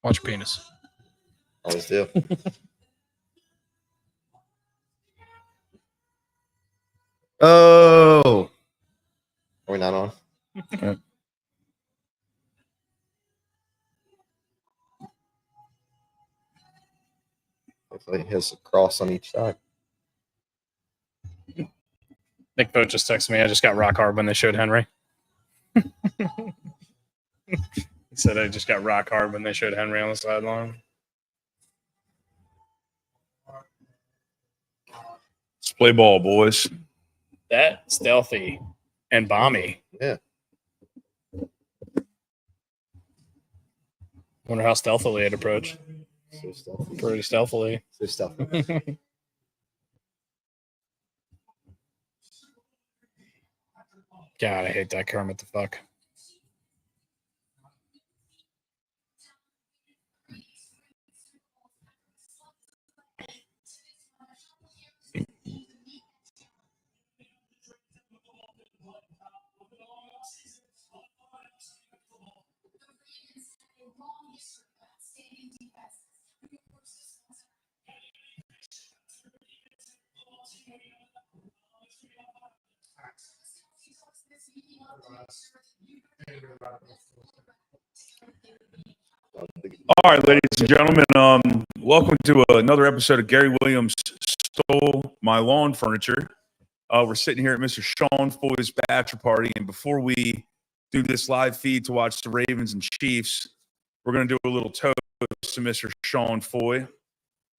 Watch your penis. Always do. Oh. Are we not on? Hopefully it has a cross on each side. Nick Boat just texted me. I just got rock hard when they showed Henry. He said I just got rock hard when they showed Henry on the sideline. Let's play ball, boys. That stealthy and balmy. Yeah. Wonder how stealthily it approached. So stealthy. Pretty stealthily. So stealthy. God, I hate that Kermit the fuck. All right, ladies and gentlemen, welcome to another episode of Gary Williams Stole My Lawn Furniture. We're sitting here at Mr. Sean Foy's bachelor party, and before we do this live feed to watch the Ravens and Chiefs, we're going to do a little toast to Mr. Sean Foy.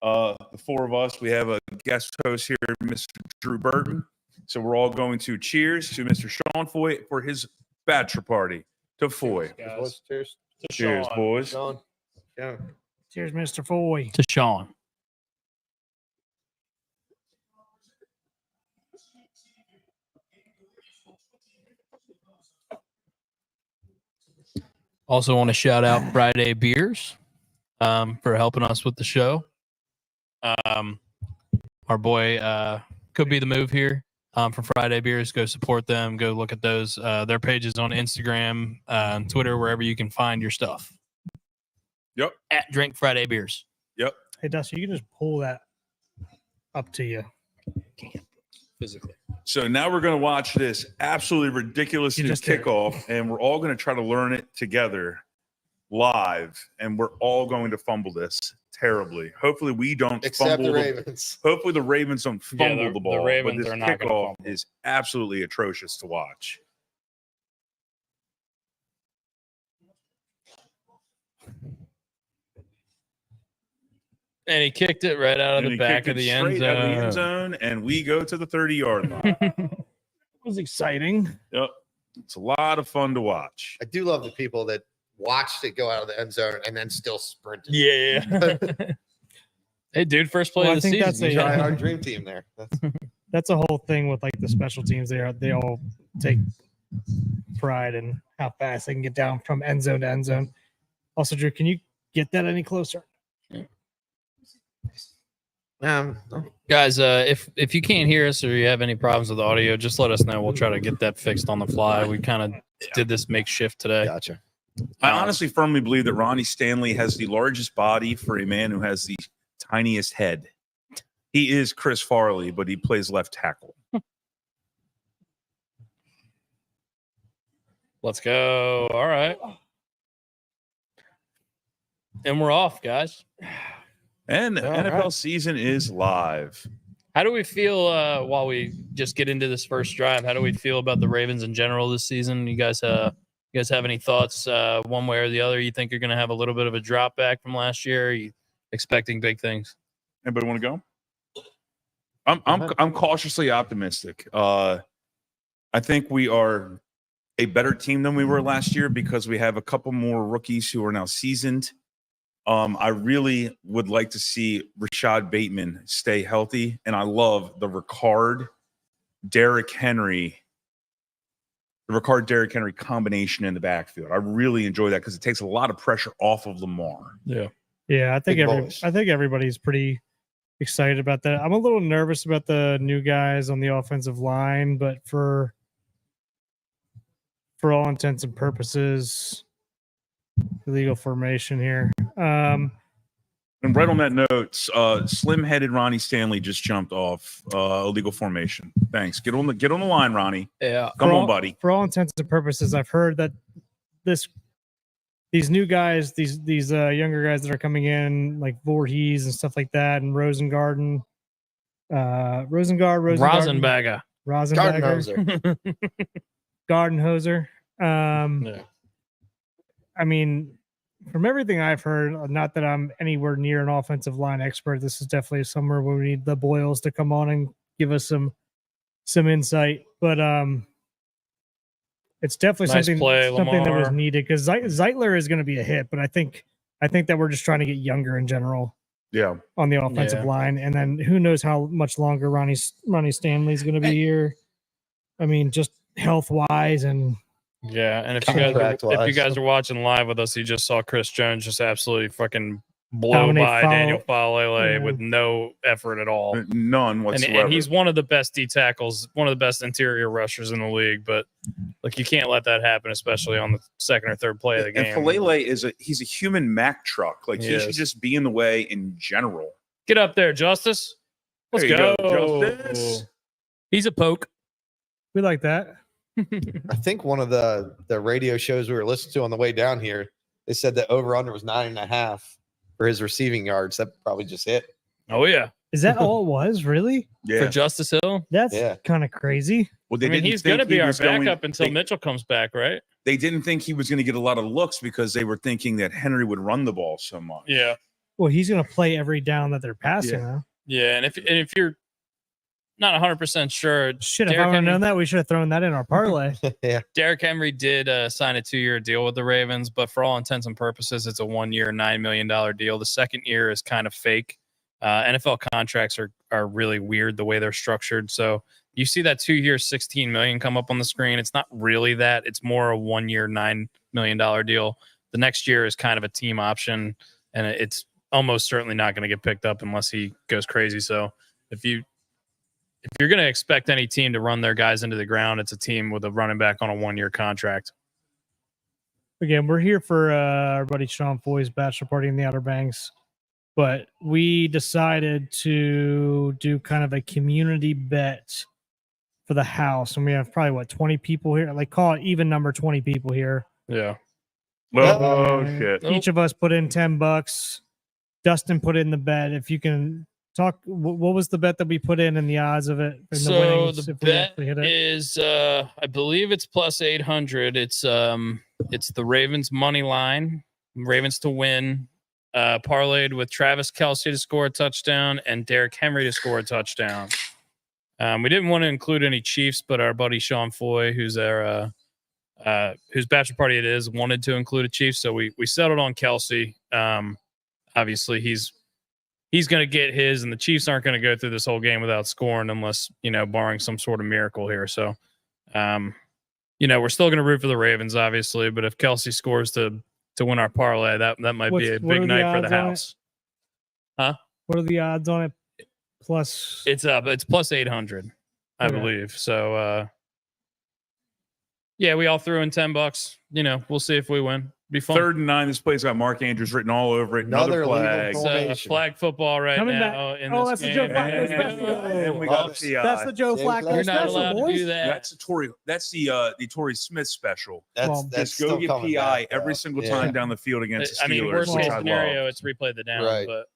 The four of us, we have a guest host here, Mr. Drew Burton. So we're all going to cheers to Mr. Sean Foy for his bachelor party. To Foy. Cheers. Cheers. Cheers, boys. Sean. Yeah. Cheers, Mr. Foy. To Sean. Also want to shout out Friday Beers for helping us with the show. Our boy could be the move here from Friday Beers. Go support them. Go look at those their pages on Instagram, and Twitter, wherever you can find your stuff. Yep. At Drink Friday Beers. Yep. Hey, Dusty, you can just pull that up to you. Physically. So now we're going to watch this absolutely ridiculous You new just did it. kickoff, and we're all going to try to learn it together live, and we're all going to fumble this terribly. Hopefully we don't Except fumble the Ravens. Hopefully the Ravens don't fumble the the ball. Ravens but this are not gonna kickoff fumble. is absolutely atrocious to watch. And he kicked it right out of And the he back kicked of it the end straight out of the end zone. zone, and we go to the 30-yard line. It was exciting. Yep. It's a lot of fun to watch. I do love the people that watched it go out of the end zone and then still sprinted. Yeah. Hey, dude, first play Well, of the I think season. that's a- Try our dream team there. That's a whole thing with like the special teams. They all take pride in how fast they can get down from end zone to end zone. Also, Drew, can you get that any closer? Guys, if you can't hear us or you have any problems with the audio, just let us know. We'll try to get that fixed on the fly. We kind of did this makeshift today. Gotcha. I honestly firmly believe that Ronnie Stanley has the largest body for a man who has the tiniest head. He is Chris Farley, but he plays left tackle. Let's go. All right. And we're off, guys. And the All NFL right. season is live. How do we feel while we just get into this first drive? How do we feel about the Ravens in general this season? You guys have any thoughts one way or the other? You think you're going to have a little bit of a drop back from last year? Are you expecting big things? Anybody want to go? I'm cautiously optimistic. I think we are a better team than we were last year because we have a couple more rookies who are now seasoned. I really would like to see Rashad Bateman stay healthy, and I love the Ricard Derrick Henry combination in the backfield. I really enjoy that because it takes a lot of pressure off of Lamar. Yeah. Yeah, I think Big boys. everybody's pretty excited about that. I'm a little nervous about the new guys on the offensive line, but for for all intents and purposes, illegal formation here. And right on that note, slim-headed Ronnie Stanley just jumped off illegal formation. Thanks. Get on the line, Ronnie. Yeah. Come For on, all- buddy. For all intents and purposes, I've heard that these new guys, these younger guys that are coming in, like Voorhees and stuff like that, and Rosengarten, Rosenberger. Rosenberger, Gardenhoser. Gardenhoser. Yeah. I mean, from everything I've heard, not that I'm anywhere near an offensive line expert, this is definitely somewhere where we need the Boyles to come on and give us some insight. But it's definitely Nice something play, that was Lamar. needed because Zeitler is going to be a hit, but I think that we're just trying to get younger in general Yeah. on the offensive Yeah. line, and then who knows how much longer Ronnie Stanley's going to be here. I mean, just health wise and. Yeah, and if Contract-wise. you guys are watching live with us, you just saw Chris Jones just absolutely fucking blow Dominate by Daniel Falele Yeah. with no effort at all. None And, whatsoever. and he's one of the best D tackles, one of the best interior rushers in the league. But like, you can't let that happen, especially on the second or third play of the game. And Falele he's a human Mack truck. Like, he Yes. should just be in the way in general. Get up there, Justice. Let's There you go. Justice. He's a poke. We like that. I think one of the radio shows we were listening to on the way down here, they said that over under was 9.5 for his receiving yards. That probably just hit. Oh yeah, Is that all it was? Really? Yeah. for Justice Hill. That's Yeah. kind of crazy. Well, they I mean, didn't he's think going to he be our was going- backup until they- Mitchell comes back, right? They didn't think he was going to get a lot of looks because they were thinking that Henry would run the ball so much. Yeah. Well, he's going to play every down that they're passing. Yeah. Huh? Yeah, and if you're not 100% sure, Shit, if Derrick I would have Henry- known that, we should have thrown that in our parlay. Derrick Henry did sign a 2-year deal with the Ravens, but for all intents and purposes, it's a 1-year, $9 million deal. The second year is kind of fake. NFL contracts are really weird the way they're structured. So you see that 2-year, $16 million come up on the screen. It's not really that. It's more a 1-year, $9 million deal. The next year is kind of a team option, and it's almost certainly not going to get picked up unless he goes crazy. So if you're going to expect any team to run their guys into the ground, it's a team with a running back on a 1-year contract. Again, we're here for our buddy Sean Foy's bachelor party in the Outer Banks, but we decided to do kind of a community bet for the house, and we have probably 20 people here. Like, call it even number 20 people here. Yeah. Oh, And shit. Each of us put in $10. Dustin put in the bet. If you can talk, what was the bet that we put in and the odds of it? And So winnings the if we bet actually hit it? is, I believe it's plus 800. It's the Ravens money line, Ravens to win, parlayed with Travis Kelce to score a touchdown and Derrick Henry to score a touchdown. We didn't want to include any Chiefs, but our buddy Sean Foy, who's our whose bachelor party it is, wanted to include a Chief, so we settled on Kelce. Obviously, he's going to get his, and the Chiefs aren't going to go through this whole game without scoring unless, barring some sort of miracle here. So, we're still going to root for the Ravens, obviously, but if Kelce scores to win our parlay, that might be a what are big the night for the odds on it? house. What are the odds on it? Plus, It's plus 800, I Okay. believe. So, yeah, we all threw in $10. We'll see if we win. Be fun. 3rd and 9. This play's got Mark Andrews written all over it. Another Another flag. illegal It's formation. flag football right Coming now in Oh, this that's the game. Joe Flacco There you special. go. And we Love got it. that's the Joe Jay Flacco Flacco. You're not special, allowed to boys. do that. That's the Torrey Smith special. That's Well, that's Just go still get coming PI back, every though. single Yeah. time down the field against the I Steelers, mean, worst which case I scenario, love. it's replay the down. Right. But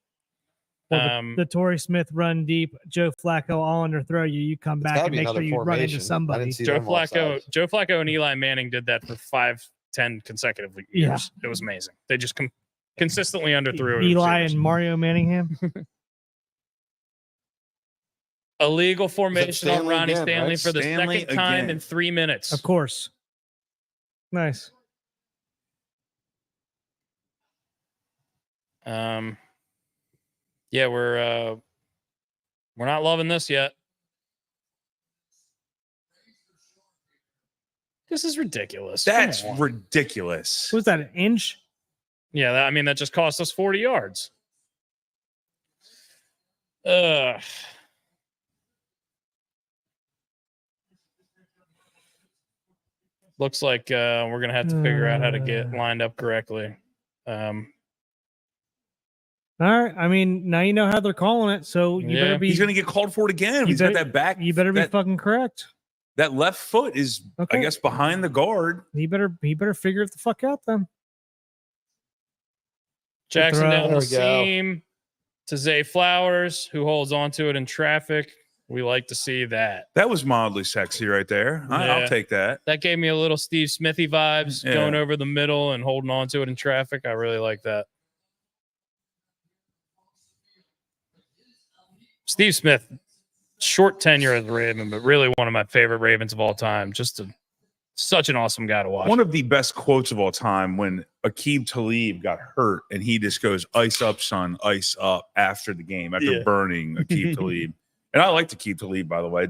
Well, the Torrey Smith run deep, Joe Flacco all underthrow you. You come It's back gotta and be make sure another you run formation. into I somebody. didn't see Joe them Flacco, offsides. Joe Flacco and Eli Manning did that for 5-10 consecutive years. Yeah. It was amazing. They just consistently underthrew Eli receivers. and Mario Manningham. Illegal formation on Stanley Ronnie again, Stanley right? for the Stanley second time again. in 3 minutes. Of course. Nice. Yeah, we're not loving this yet. This is ridiculous. Come That's on. ridiculous. What was that, an inch? Yeah, that just cost us 40 yards. Ugh. looks like we're gonna have to figure out how to get lined up correctly. All right. I mean, now you know how they're calling it, so you Yeah. better be. He's going to get called for it again. You He's got better- that back. You better be that, fucking correct. that left foot is, Okay. I guess, behind the guard. He better figure it the fuck out then. Jackson throw. down There the we go. seam to Zay Flowers, who holds onto it in traffic. We like to see that. That was mildly sexy right there. Yeah. I'll take that. That gave me a little Steve Smithy vibes, Yeah. going over the middle and holding on to it in traffic. I really like that. Steve Smith, short tenure as a Raven, but really one of my favorite Ravens of all time. Such an awesome guy to watch. One of the best quotes of all time when Aqib Talib got hurt and he just goes, "Ice up, son, ice up," after the game, after Yeah. burning Aqib Talib. And I like Aqib Talib, by the way.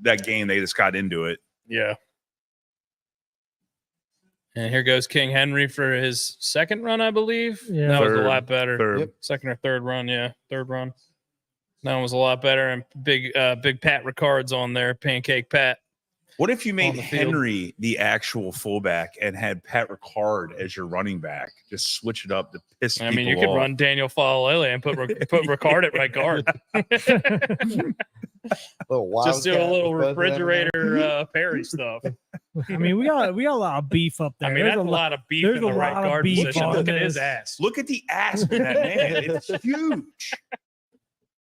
That game, they just got into it. Yeah. And here goes King Henry for his second run, I believe. Yeah. That was a Third. lot better. Third. Yep. Second or third run, yeah. Third run. That one was a lot better. And big Pat Ricard's on there, Pancake Pat. What if you On made the field. Henry the actual fullback and had Pat Ricard as your running back? Just switch it up to piss I people mean, you could off. run Daniel Falalele and put Ricard at right guard. Just do a little refrigerator Perry stuff. I mean, we got a lot of beef up there. I mean, There's that's a a lot of beef there's in the a right lot of guard beef position. on Look at his this. ass. Look at the ass of that man. It's huge.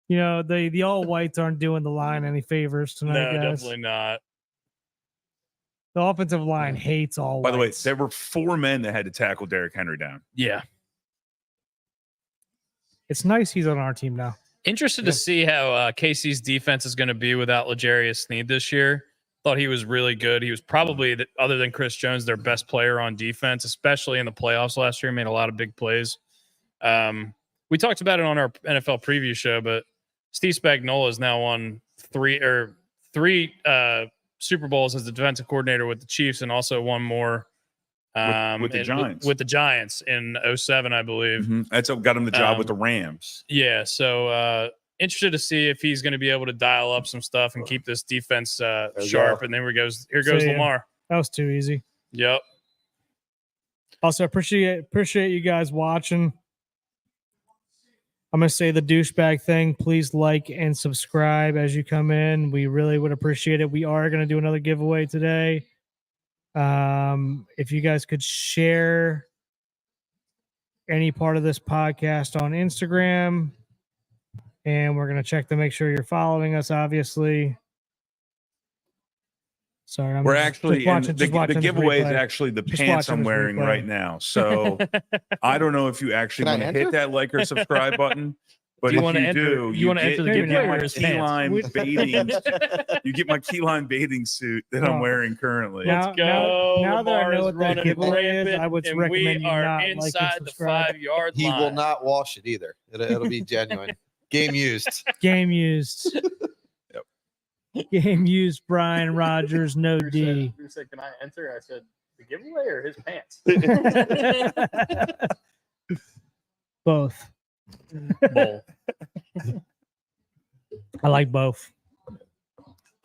You know, the all whites aren't doing the line any favors tonight, No, guys. definitely not. The offensive line hates all By the way, whites. there were 4 men that had to tackle Derrick Henry down. Yeah. It's nice he's on our team now. Interested to see how KC's defense is going to be without L'Jarius Sneed this year. Thought he was really good. He was probably, other than Chris Jones, their best player on defense, especially in the playoffs last year. Made a lot of big plays. We talked about it on our NFL preview show, but Steve Spagnuolo has now won three Super Bowls as the defensive coordinator with the Chiefs, and also one more With the Giants. With the Giants in 2007, I believe. That's what got him the job with the Um, Rams. Yeah, so interested to see if he's going to be able to dial up some stuff and keep this defense you sharp. go. And then here goes So, yeah. Lamar. That was too easy. Yep. Also, appreciate you guys watching. I'm gonna say the douchebag thing. Please like and subscribe as you come in. We really would appreciate it. We are gonna do another giveaway today. If you guys could share any part of this podcast on Instagram, and we're gonna check to make sure you're following us. Obviously. Sorry, I'm We're just actually watching the this giveaway is replay. actually the Just pants watching I'm this wearing replay. right now. So I don't know if you actually Can I want to enter? hit that like or subscribe button. But Do you if wanna you enter- do, you wanna get- enter the you get giveaway my or his key pants? lime We- bathing. You get my key lime bathing suit that I'm Oh. wearing currently. Now- Let's go. now that I Lamar know is what that running giveaway is, rampant, I would and recommend we you are not like and inside the subscribe. 5-yard He line. will not wash it either. It'll be genuine. Game used. Game used. Game used. Brian Rogers, no D. Drew said, "Can I enter?" I said, "The giveaway or his pants?" Both. Both. I like both.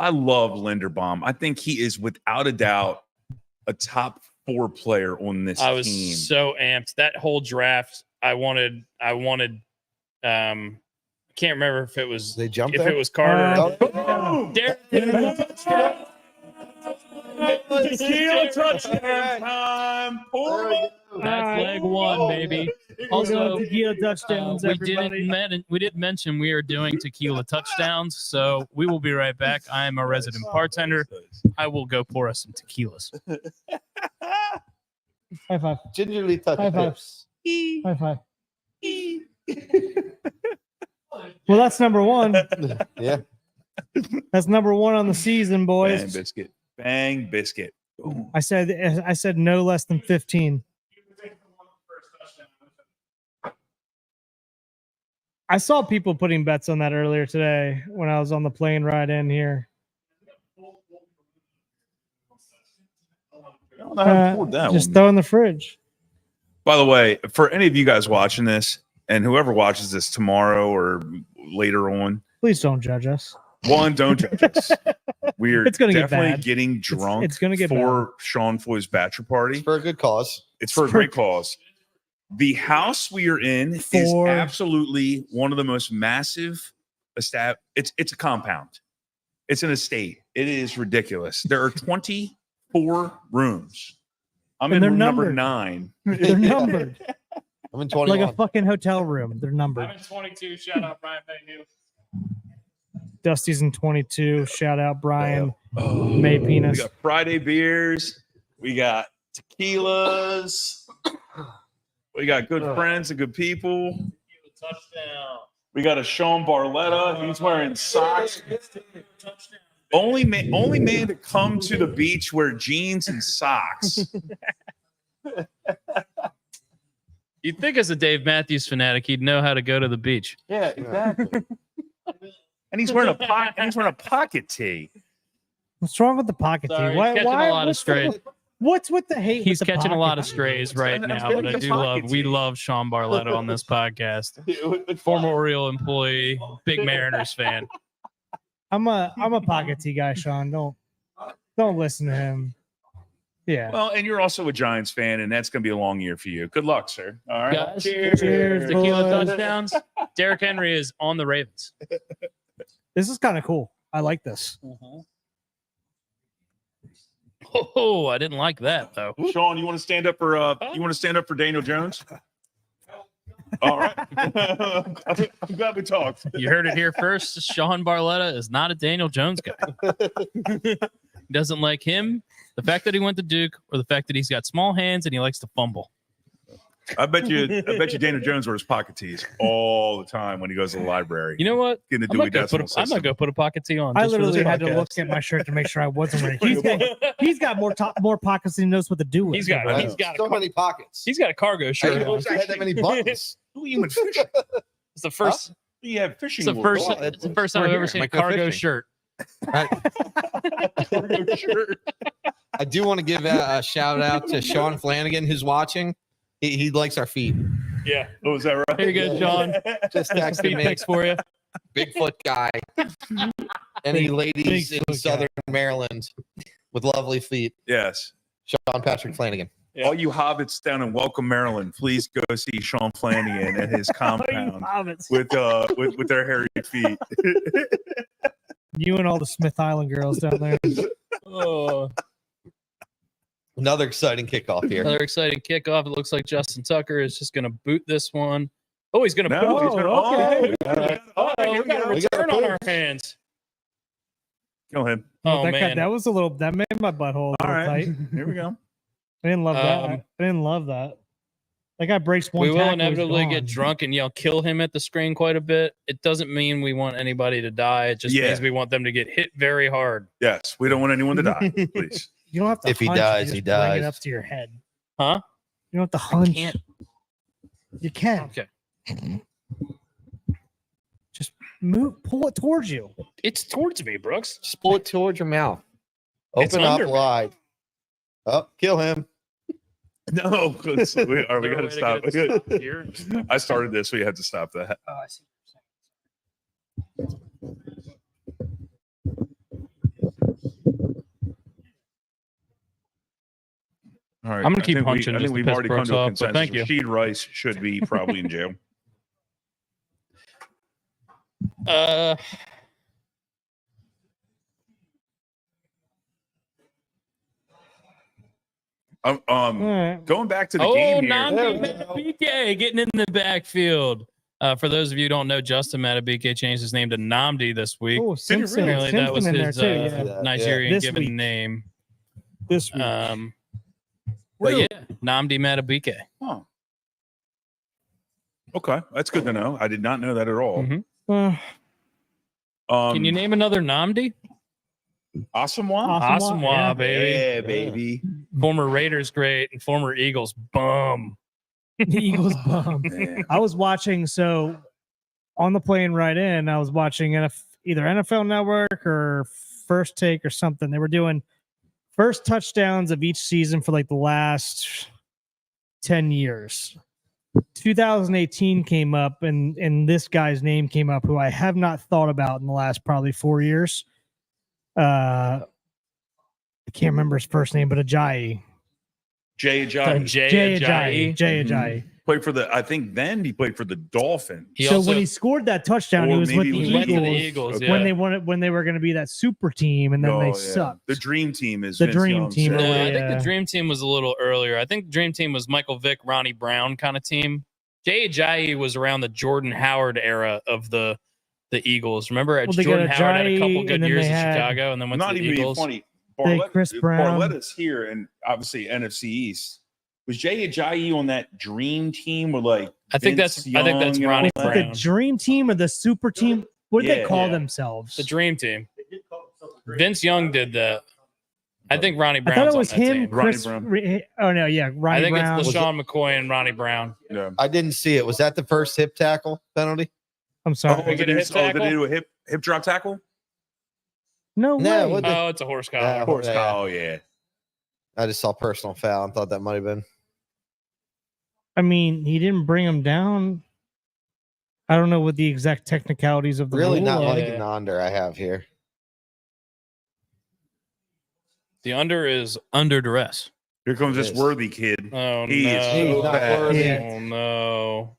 I love Linderbaum. I think he is without a doubt a top 4 player on this I was team. so amped that whole draft. I wanted. I can't remember if it was They jumped if there. it was Carter. Oh. Derek, Time. that's leg one, baby. Also, tequila touchdowns, everybody. we didn't mention we are doing tequila touchdowns, so we will be right back. I am a resident bartender. I will go pour us some tequilas. High five. Gingerly touch High five. hips. High five. Well, that's number one. Yeah. That's number one on the season, Bang boys. biscuit. Bang biscuit. Boom. I said no less than 15. I saw people putting bets on that earlier today when I was on the plane ride in here. I don't know how to afford that Just one. throw in the fridge. By the way, for any of you guys watching this, and whoever watches this tomorrow or later on, Please don't judge us. One, don't judge us. We're It's gonna get definitely bad. getting drunk it's gonna get for Sean Foy's bachelor party. It's for a good cause. It's for a great cause. The house we are in is For- absolutely one of the most massive it's a compound. It's an estate. It is ridiculous. There are 24 rooms. I'm And in they're room number numbered. 9. They're numbered I'm in 21. like a fucking hotel room. They're numbered. I'm in 22. Shout out Brian Mayhew. Dusty's in 22. Shout out Brian Oh, May we Penis. got Friday beers. We got tequilas. We got good friends and good people. Touchdown. We got a Sean Barletta. He's wearing socks. Only man to come to the beach wear jeans and socks. You'd think as a Dave Matthews fanatic, he'd know how to go to the beach. Yeah, exactly. And he's wearing a pocket tee. What's wrong with the pocket Sorry, tee? catching a lot of what's strays. What's with the hate? He's with the catching a lot pocket of tee? strays right now, but I do Pocket we tee. love Sean Barletta on this podcast. Former Oriole employee, big Mariners fan. I'm a pocket tee guy, Sean. Don't listen to him. Yeah. Well, and you're also a Giants fan, and that's going to be a long year for you. Good luck, sir. All right. Guys, Cheers, tequila boys. touchdowns. Derrick Henry is on the Ravens. This is kind of cool. I like this. Oh, I didn't like that though. Sean, you want to stand up for Daniel Jones? All right. I'm glad we talked. You heard it here first. Sean Barletta is not a Daniel Jones guy. He doesn't like him, the fact that he went to Duke, or the fact that he's got small hands and he likes to fumble. I bet you Daniel Jones wears pocket tees all the time when he goes to the library. You know what? Getting the I'm Dewey not gonna Decimal I'm not System. gonna put a pocket tee on. I just for this literally had to podcast. look at my shirt to make sure I wasn't wearing. He's got more pockets than he knows what to do with. He's got I he's know. got so many pockets. he's got a cargo I shirt didn't on. wish I had that many buttons. Who you went fishing? It's the first. You have fishing. It's the first. Well, It's the first time we're I've ever here. seen a Might go cargo fishing. shirt. I do want to give a shout out to Sean Flanagan who's watching. He likes our feet. Yeah. Oh, is that right? Here you go, John. Just Some texted feed me. pics for you. Bigfoot guy. Any ladies Bigfoot in guy. Southern Maryland with lovely feet? Yes. Sean Patrick Flanagan. Yeah. All you hobbits down in Welcome, Maryland, please go see Sean Flanagan at his compound with their hairy feet. You and all the Smith Island girls down there. Oh, Another exciting kickoff here. another exciting kickoff. It looks like Justin Tucker is just going to boot this one. Oh, he's going to No, boot. he's gonna- okay. Oh, we got a We got a return on boot. our hands. Go ahead. Oh, that man. that made my butthole a All little right. tight. Here we go. I didn't love that. Um, I didn't love that. That guy breaks one. We will tackle, he's inevitably get gone. drunk and yell "kill him" at the screen quite a bit. It doesn't mean we want anybody to die. It just Yeah. means we want them to get hit very hard. Yes, we don't want anyone to die, please. You don't have to. If he hunch, you dies, just he bring dies. it up to your head. Huh? You don't have to hunch. can't. You can. Okay. Just move. Pull it towards you. It's towards me, Brooks. Just pull it towards your mouth. It's Open up under me. wide. Oh, kill him. No, we got Is there a to way stop. get it stopped here? I started this. We had to stop that. Oh, I see. All right. I'm gonna I keep think punching I just think to we've piss already come Brooks to a off, but consensus. thank you. Rashid Rice should be probably in jail. Uh, Um, All right. going back to the oh, game here. Namdi Matabike getting in the backfield. For those of you who don't know, Justin Matabike changed his name to Namdi this week. Oh, Simpson, Apparently, that was Simpson in his there too. Yeah. Nigerian This given week. name. This week. But yeah, Namdi Matabike. Oh. Okay, that's good to know. I did not know that at all. Mhm. Uh, Can you name another Namdi? Asamoah? Asamoah, yeah. baby. Yeah, baby. Former Raiders great and former Eagles bum. the Eagles bum. Man. I was watching, so on the plane right in, I was watching either NFL Network or First Take or something. They were doing first touchdowns of each season for like the last 10 years. 2018 came up, and this guy's name came up, who I have not thought about in the last probably 4 years. I can't remember his first name, but Ajayi. Jay Ajayi Jay Ajayi. Jay Ajayi. played for the. I think then he played for the Dolphins. He So also- when he scored that touchdown, he Or was with maybe the he went to the Eagles, Eagles, Okay. when yeah. they wanted when they were going to be that super team, and then Oh, they yeah. sucked. The dream team is The Vince dream Young, team, so- No, Yeah. I think the Dream Team was a little earlier. I think Dream Team was Michael Vick, Ronnie Brown kind of team. Jay Ajayi was around the Jordan Howard era of the Eagles. Remember, Well, they got Jordan Howard had a Ajayi, couple and good then years they in had- Chicago, and then went Not to the even being Eagles. funny. Chris Brown. Barletta's here, and obviously NFC East. Was Jay Ajayi on that dream team with like? I think Vince that's Young and all Ronnie that? Was it the Brown. dream team or the super team? What did they Yeah. call Yeah. themselves? The Dream Team. Vince Young did that. I think Ronnie I Brown's thought it was on that him, team. Ronnie Chris. Brown. Oh no, yeah, I Ronnie think Brown. it's LaShawn McCoy and Ronnie Brown. Yeah. I didn't see it. Was that the first hip tackle penalty? I'm sorry. Oh, did a they hip do, did they tackle? do a hip drop tackle? No No, way. what the- Oh, it's a horse collar. Yeah. Horse yeah. cow, yeah. I just saw personal foul and thought that might have been. I mean, he didn't bring him down. I don't know what the exact technicalities of the Really rule not are. liking the under I have here. The under is under duress. Here comes this Yes. worthy kid. Oh He is no! He's not worthy. Yeah. Oh no!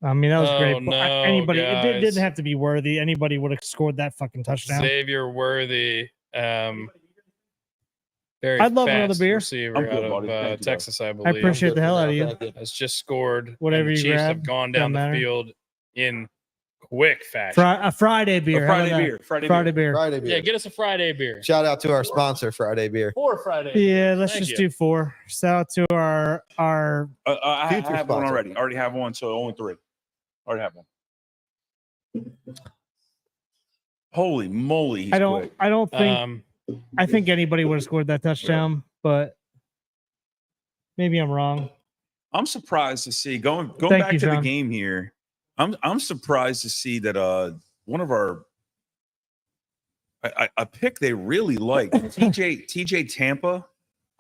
I mean, that was Oh, great. But no, anybody, it guys. didn't have to be worthy. Anybody would have scored that fucking touchdown. Xavier Worthy, very I'd love another fast beer. receiver I'm good, out buddy. of Thank you, Texas, I I believe. appreciate the hell out of you. Has just scored. Whatever and you the Chiefs grab, have gone down doesn't the matter. field in quick fashion. A Friday beer. A How Friday about that? beer. Friday beer. Friday beer. Yeah, get us a Friday beer. Shout out to our sponsor, Friday Beer. 4 Friday. Yeah, let's Thank just you. do 4. Shout out to our I Future have one sponsor. already. I already have one, so only 3. Already have one. Holy moly! He's I don't quick. think I think anybody would have scored that touchdown, but maybe I'm wrong. I'm surprised to see going Thank back you, to the John. game here. I'm surprised to see that one of our a pick they really like TJ Tampa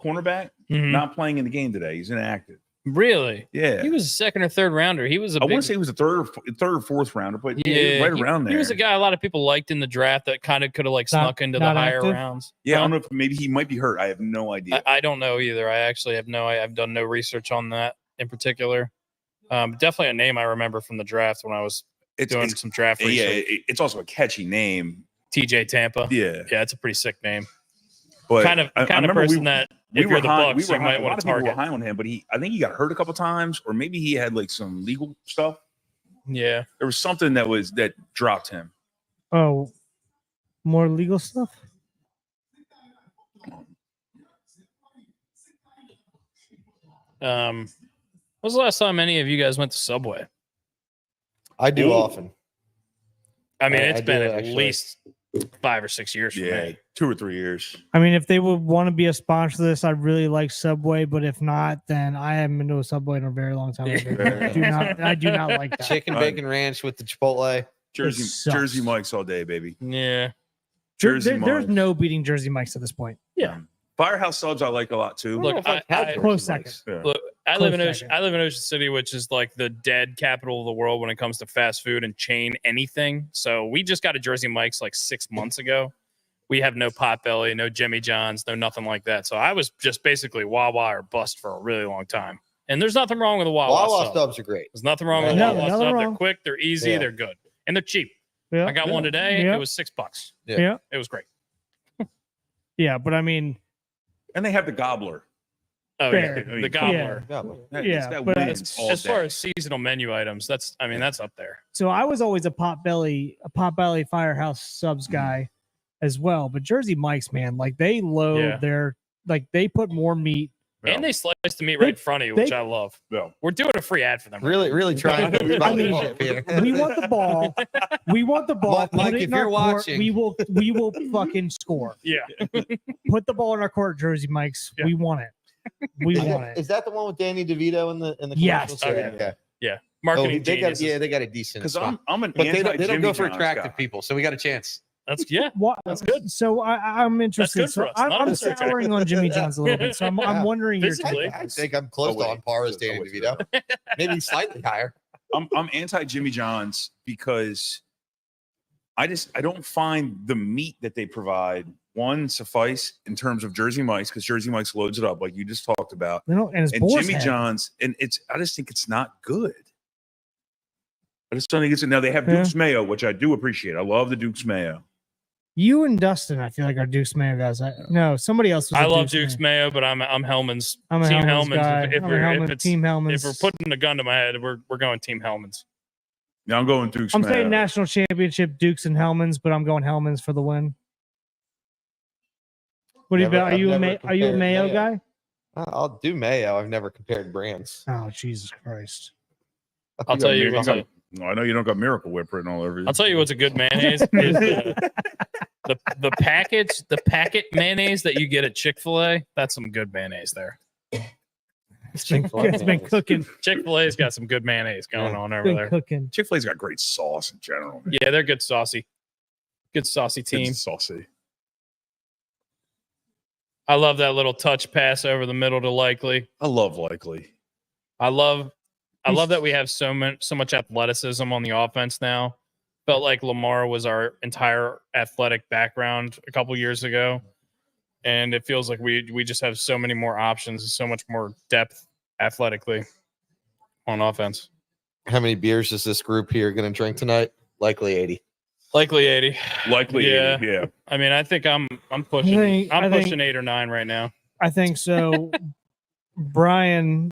cornerback Mhm. not playing in the game today. He's inactive. Really? Yeah, He was a second or third rounder. He was a I big, want to say he was a third or fourth rounder, but yeah, Yeah, right around there. He was a guy a lot of people liked in the draft that kind of could have like Not- snuck into the not higher active? rounds. Yeah, I Huh? don't know if maybe he might be hurt. I have no idea. I don't know either. I actually have I've done no research on that in particular. Definitely a name I remember from the draft when I was it's doing some draft yeah, research. it's also a catchy name. TJ Tampa. Yeah, Yeah, it's a pretty sick name. but Kind of I person remember that we if were you're the high, Bucks, we were you high, might a want lot to of people were target. high on him, but I think he got hurt a couple times, or maybe he had like some legal stuff. Yeah. There was something that dropped him. Oh, more legal stuff? When was the last time any of you guys went to Subway? I do Ooh. often. I mean, I it's do, been at actually. least 5 or 6 years for Yeah, me. 2 or 3 years. I mean, if they would want to be a sponsor of this, I really like Subway, but if not, then I haven't been to a Subway in a very long time. Yeah. I do not like that. Chicken bacon ranch with the Chipotle. sucks. Jersey Mike's all day, baby. Yeah. Jersey There's Mike's. no beating Jersey Mike's at this point. Firehouse subs I like a lot too. Look, Close second. Yeah. Look, I live in Close Ocean. second. I live in Ocean City, which is like the dead capital of the world when it comes to fast food and chain anything. So we just got a Jersey Mike's like 6 months ago. We have no Potbelly, no Jimmy John's, no nothing like that. So I was just basically Wawa or bust for a really long time. And there's nothing wrong with a Wawa, Wawa sub. stubs are great. There's nothing wrong with a No, Wawa nothing sub. They're wrong. quick, they're easy, Yeah. they're good, and they're cheap. Yeah. I got one today. Yeah. It was $6. Yeah. It was great. Yeah, but I mean, And they have the gobbler. Oh Fair. yeah, the gobbler. Yeah, that but wins all As far day. as seasonal menu items, that's up there. so I was always a Potbelly Firehouse subs guy as well. But Jersey Mike's, man, like they load Yeah. their, like they put more meat. Yeah. And they slice the meat They- right in front of you, which they- I love. Yeah. We're doing a free ad for them. Really, really trying to I mean, we want the ball. We want the ball. Mike, Put it if in our you're court. watching- we will fucking score. Yeah. Put the ball in our court, Jersey Mike's. Yeah. We want it. We want it. Is that the one with Danny DeVito in the Yes. commercials? Oh, yeah. Okay. Marketing they got geniuses. they got a decent Because spot. I'm an But they don't go anti-Jimmy for John's attractive guy. people, so we got a chance. That's What, That's good. So I'm interested. good for So us. None of I'm us are souring on Jimmy John's a little bit. So I'm Yeah. wondering your Physically. take. I think I'm close Oh, to wait. on par with Danny Oh, wait. DeVito. Maybe slightly higher. I'm anti Jimmy John's because I don't find the meat that they provide suffice in terms of Jersey Mike's, because Jersey Mike's loads it up like you just talked about, And his and boar's Jimmy head. John's, and I just think it's not good. I just don't think it's now they have Yeah. Duke's Mayo, which I do appreciate. I love the Duke's Mayo. You and Dustin, I feel like, are Duke's Mayo guys. No, somebody else. Was I a love Duke's Mayo. Mayo, but I'm Hellman's. I'm a Team Hellman's guy. If I'm a we're- Hellman, if it's- Team Hellman's. If we're putting a gun to my head, we're going Team Hellman's. Now I'm going Duke's I'm Mayo. saying national championship Dukes and Hellman's, but I'm going Hellman's for the win. What do you Never- about? Are I've you a never are you a compared Mayo Mayo. guy? I'll do Mayo. I've never compared brands. Oh Jesus Christ! I'll tell you. I know you don't got Miracle Whip written all over you. I'll tell you what's a good mayonnaise is the packet mayonnaise that you get at Chick-fil-A. That's some good mayonnaise there. It's been Chick-fil-A cooking. Chick-fil-A's got some good mayonnaise going on over Been there. cooking. Chick-fil-A's got great sauce in general. Man. Yeah, they're good saucy. Good saucy team. It's saucy. I love that little touch pass over the middle to Likely. I love Likely. I love that we have so much athleticism on the offense now. Felt like Lamar was our entire athletic background a couple years ago, and it feels like we just have so many more options and so much more depth athletically on offense. How many beers is this group here going to drink tonight? Likely 80. Likely 80. Likely, Yeah. yeah. I mean, I think I'm pushing I think- pushing 8 or 9 right now. I think so. Brian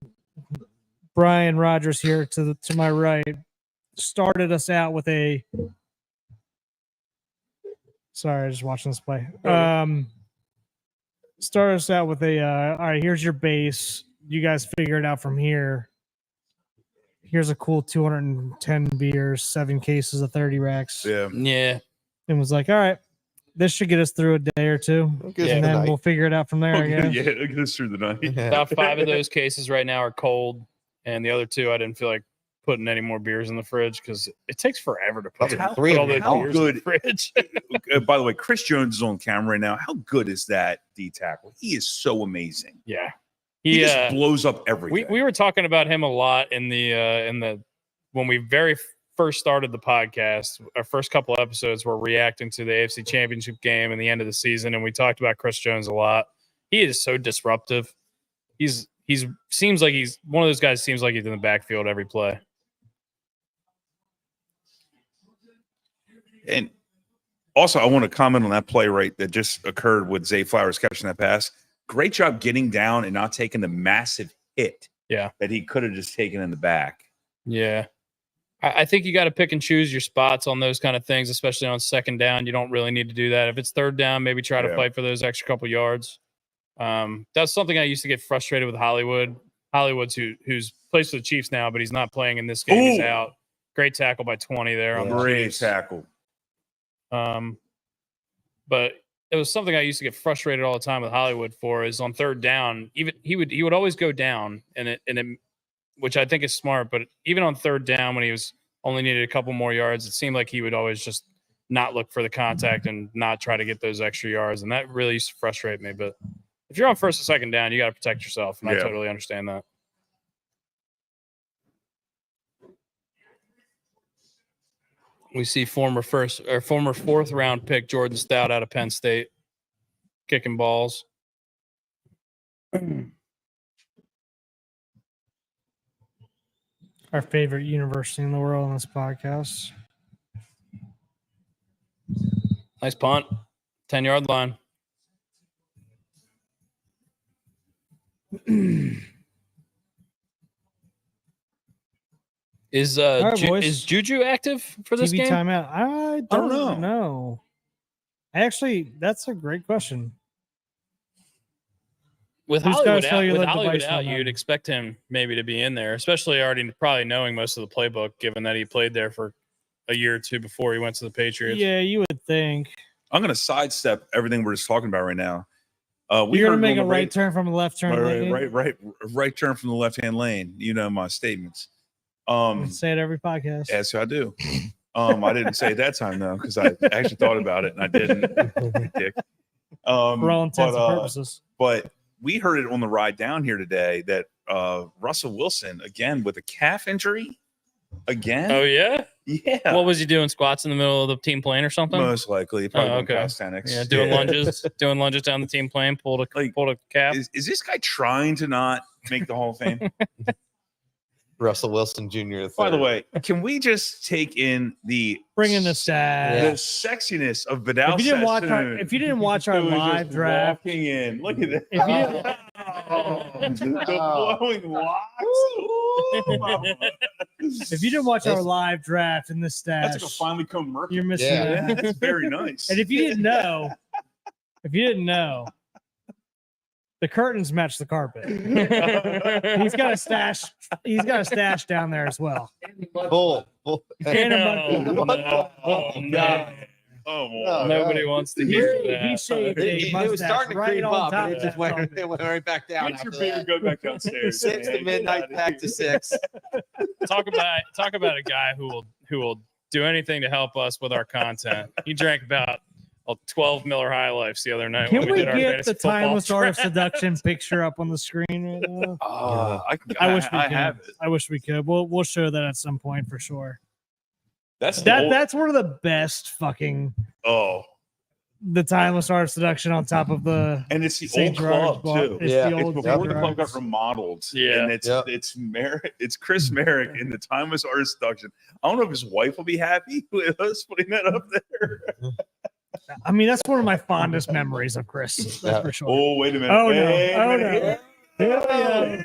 Rogers here to my right started us out with a. Sorry, just watching this play. Started us out with a. All right, here's your base. You guys figure it out from here. Here's a cool 210 beers, 7 cases of 30 racks. Yeah. Yeah. And was like, all right, this should get us through a day or two, Good Yeah. and then tonight. we'll figure it out from there. I guess. Yeah, get us through the night. About 5 of those cases right now are cold, and the other 2 I didn't feel like putting any more beers in the fridge because it takes forever to put, How- put all how those beers in good- the fridge. By the way, Chris Jones is on camera right now. How good is that D tackle? He is so amazing. Yeah, He just blows up everything. we were talking about him a lot in the when we very first started the podcast. Our first couple episodes were reacting to the AFC Championship game and the end of the season, and we talked about Chris Jones a lot. He is so disruptive. He's seems like he's one of those guys. Seems like he's in the backfield every play. And also, I want to comment on that play right that just occurred with Zay Flowers catching that pass. Great job getting down and not taking the massive hit. Yeah. That he could have just taken in the back. Yeah. I think you got to pick and choose your spots on those kind of things, especially on second down. You don't really need to do that. If it's third down, maybe try to Yeah. fight for those extra couple yards. That's something I used to get frustrated with Hollywood. Who's plays for the Chiefs now, but he's not playing in this game. He's Ooh. out. Great tackle by 20 there on the Great Chiefs. tackle. But it was something I used to get frustrated all the time with Hollywood for is on third down. Even he would always go down and it which I think is smart, but even on third down when he was only needed a couple more yards, it seemed like he would always just not look for the contact and not try to get those extra yards. And that really used to frustrate me. But if you're on first or second down, you got to protect yourself. And I Yeah. totally understand that. We see former 4th round pick Jordan Stout out of Penn State kicking balls. Our favorite university in the world on this podcast. Nice punt. 10-yard line. Is right, boys. is Juju active for this TV game? timeout. I don't know. know. Actually, that's a great question. With Who's Hollywood gotta show out, you with the Hollywood device out, on that? you'd expect him maybe to be in there, especially already probably knowing most of the playbook, given that he played there for a year or two before he went to the Patriots. Yeah, you would think. I'm going to sidestep everything we're just talking about right now. We You're heard gonna make on a the right turn from a left turn. lane? right turn from the left hand lane. You know my statements. Say it every podcast. Yes, I do. I didn't say it that time though, because I actually thought about it and I didn't. Dick. For all intents and purposes. But we heard it on the ride down here today that Russell Wilson again with a calf injury. Again? Oh yeah. Yeah. What was he doing? Squats in the middle of the team plane or something? Most likely, probably Oh, doing okay. calisthenics. Yeah, doing lunges, doing lunges down the team plane. Pulled a calf. Is this guy trying to not make the Hall of Fame? Russell Wilson Jr. By the way, can we just take in the Bring in the the stats. sexiness of Vidal? If you didn't watch our, Sassoon, if you didn't watch our who was live just draft, walking in, look at that. if you didn't, The flowing locks. Ooh, mama. if you didn't watch our live draft in the That's like a stats, finely combed Mercury. you're missing Yeah. out. That's very nice. And if you didn't know, the curtains match the carpet. He's got a stash. He's got a stash down there as well. Bull. And a Oh, monkey. no. Oh, no. Oh, boy. Oh, Nobody wants to hear He that. shaved It, a it was mustache starting to right creep on up, top and of it just that went, carpet. it went right back down. Get your After beer, that. go back downstairs. 6 to man. midnight, Get back outta to here. 6. Talk about a guy who will do anything to help us with our content. He drank about 12 Miller High Lifes the other night. Can when we did our get fantasy the timeless football art of draft. seduction picture up on the screen right now? I I wish we I could. have it. I wish we could. We'll show that at some point for sure. That's the old- That's one of the best fucking the timeless art of seduction on top of the and it's the St. old Gerard's club bar. too. It's Yeah. the It's old before St. the club got Gerard's. remodeled. Yeah. And it's Yep. it's Chris Merrick in the timeless art of seduction. I don't know if his wife will be happy with us putting that up there. I mean, that's one of my fondest memories of Chris. That's Yeah. for sure. Oh, wait a minute. Oh, no. Wait a Oh, minute. no. Here we go.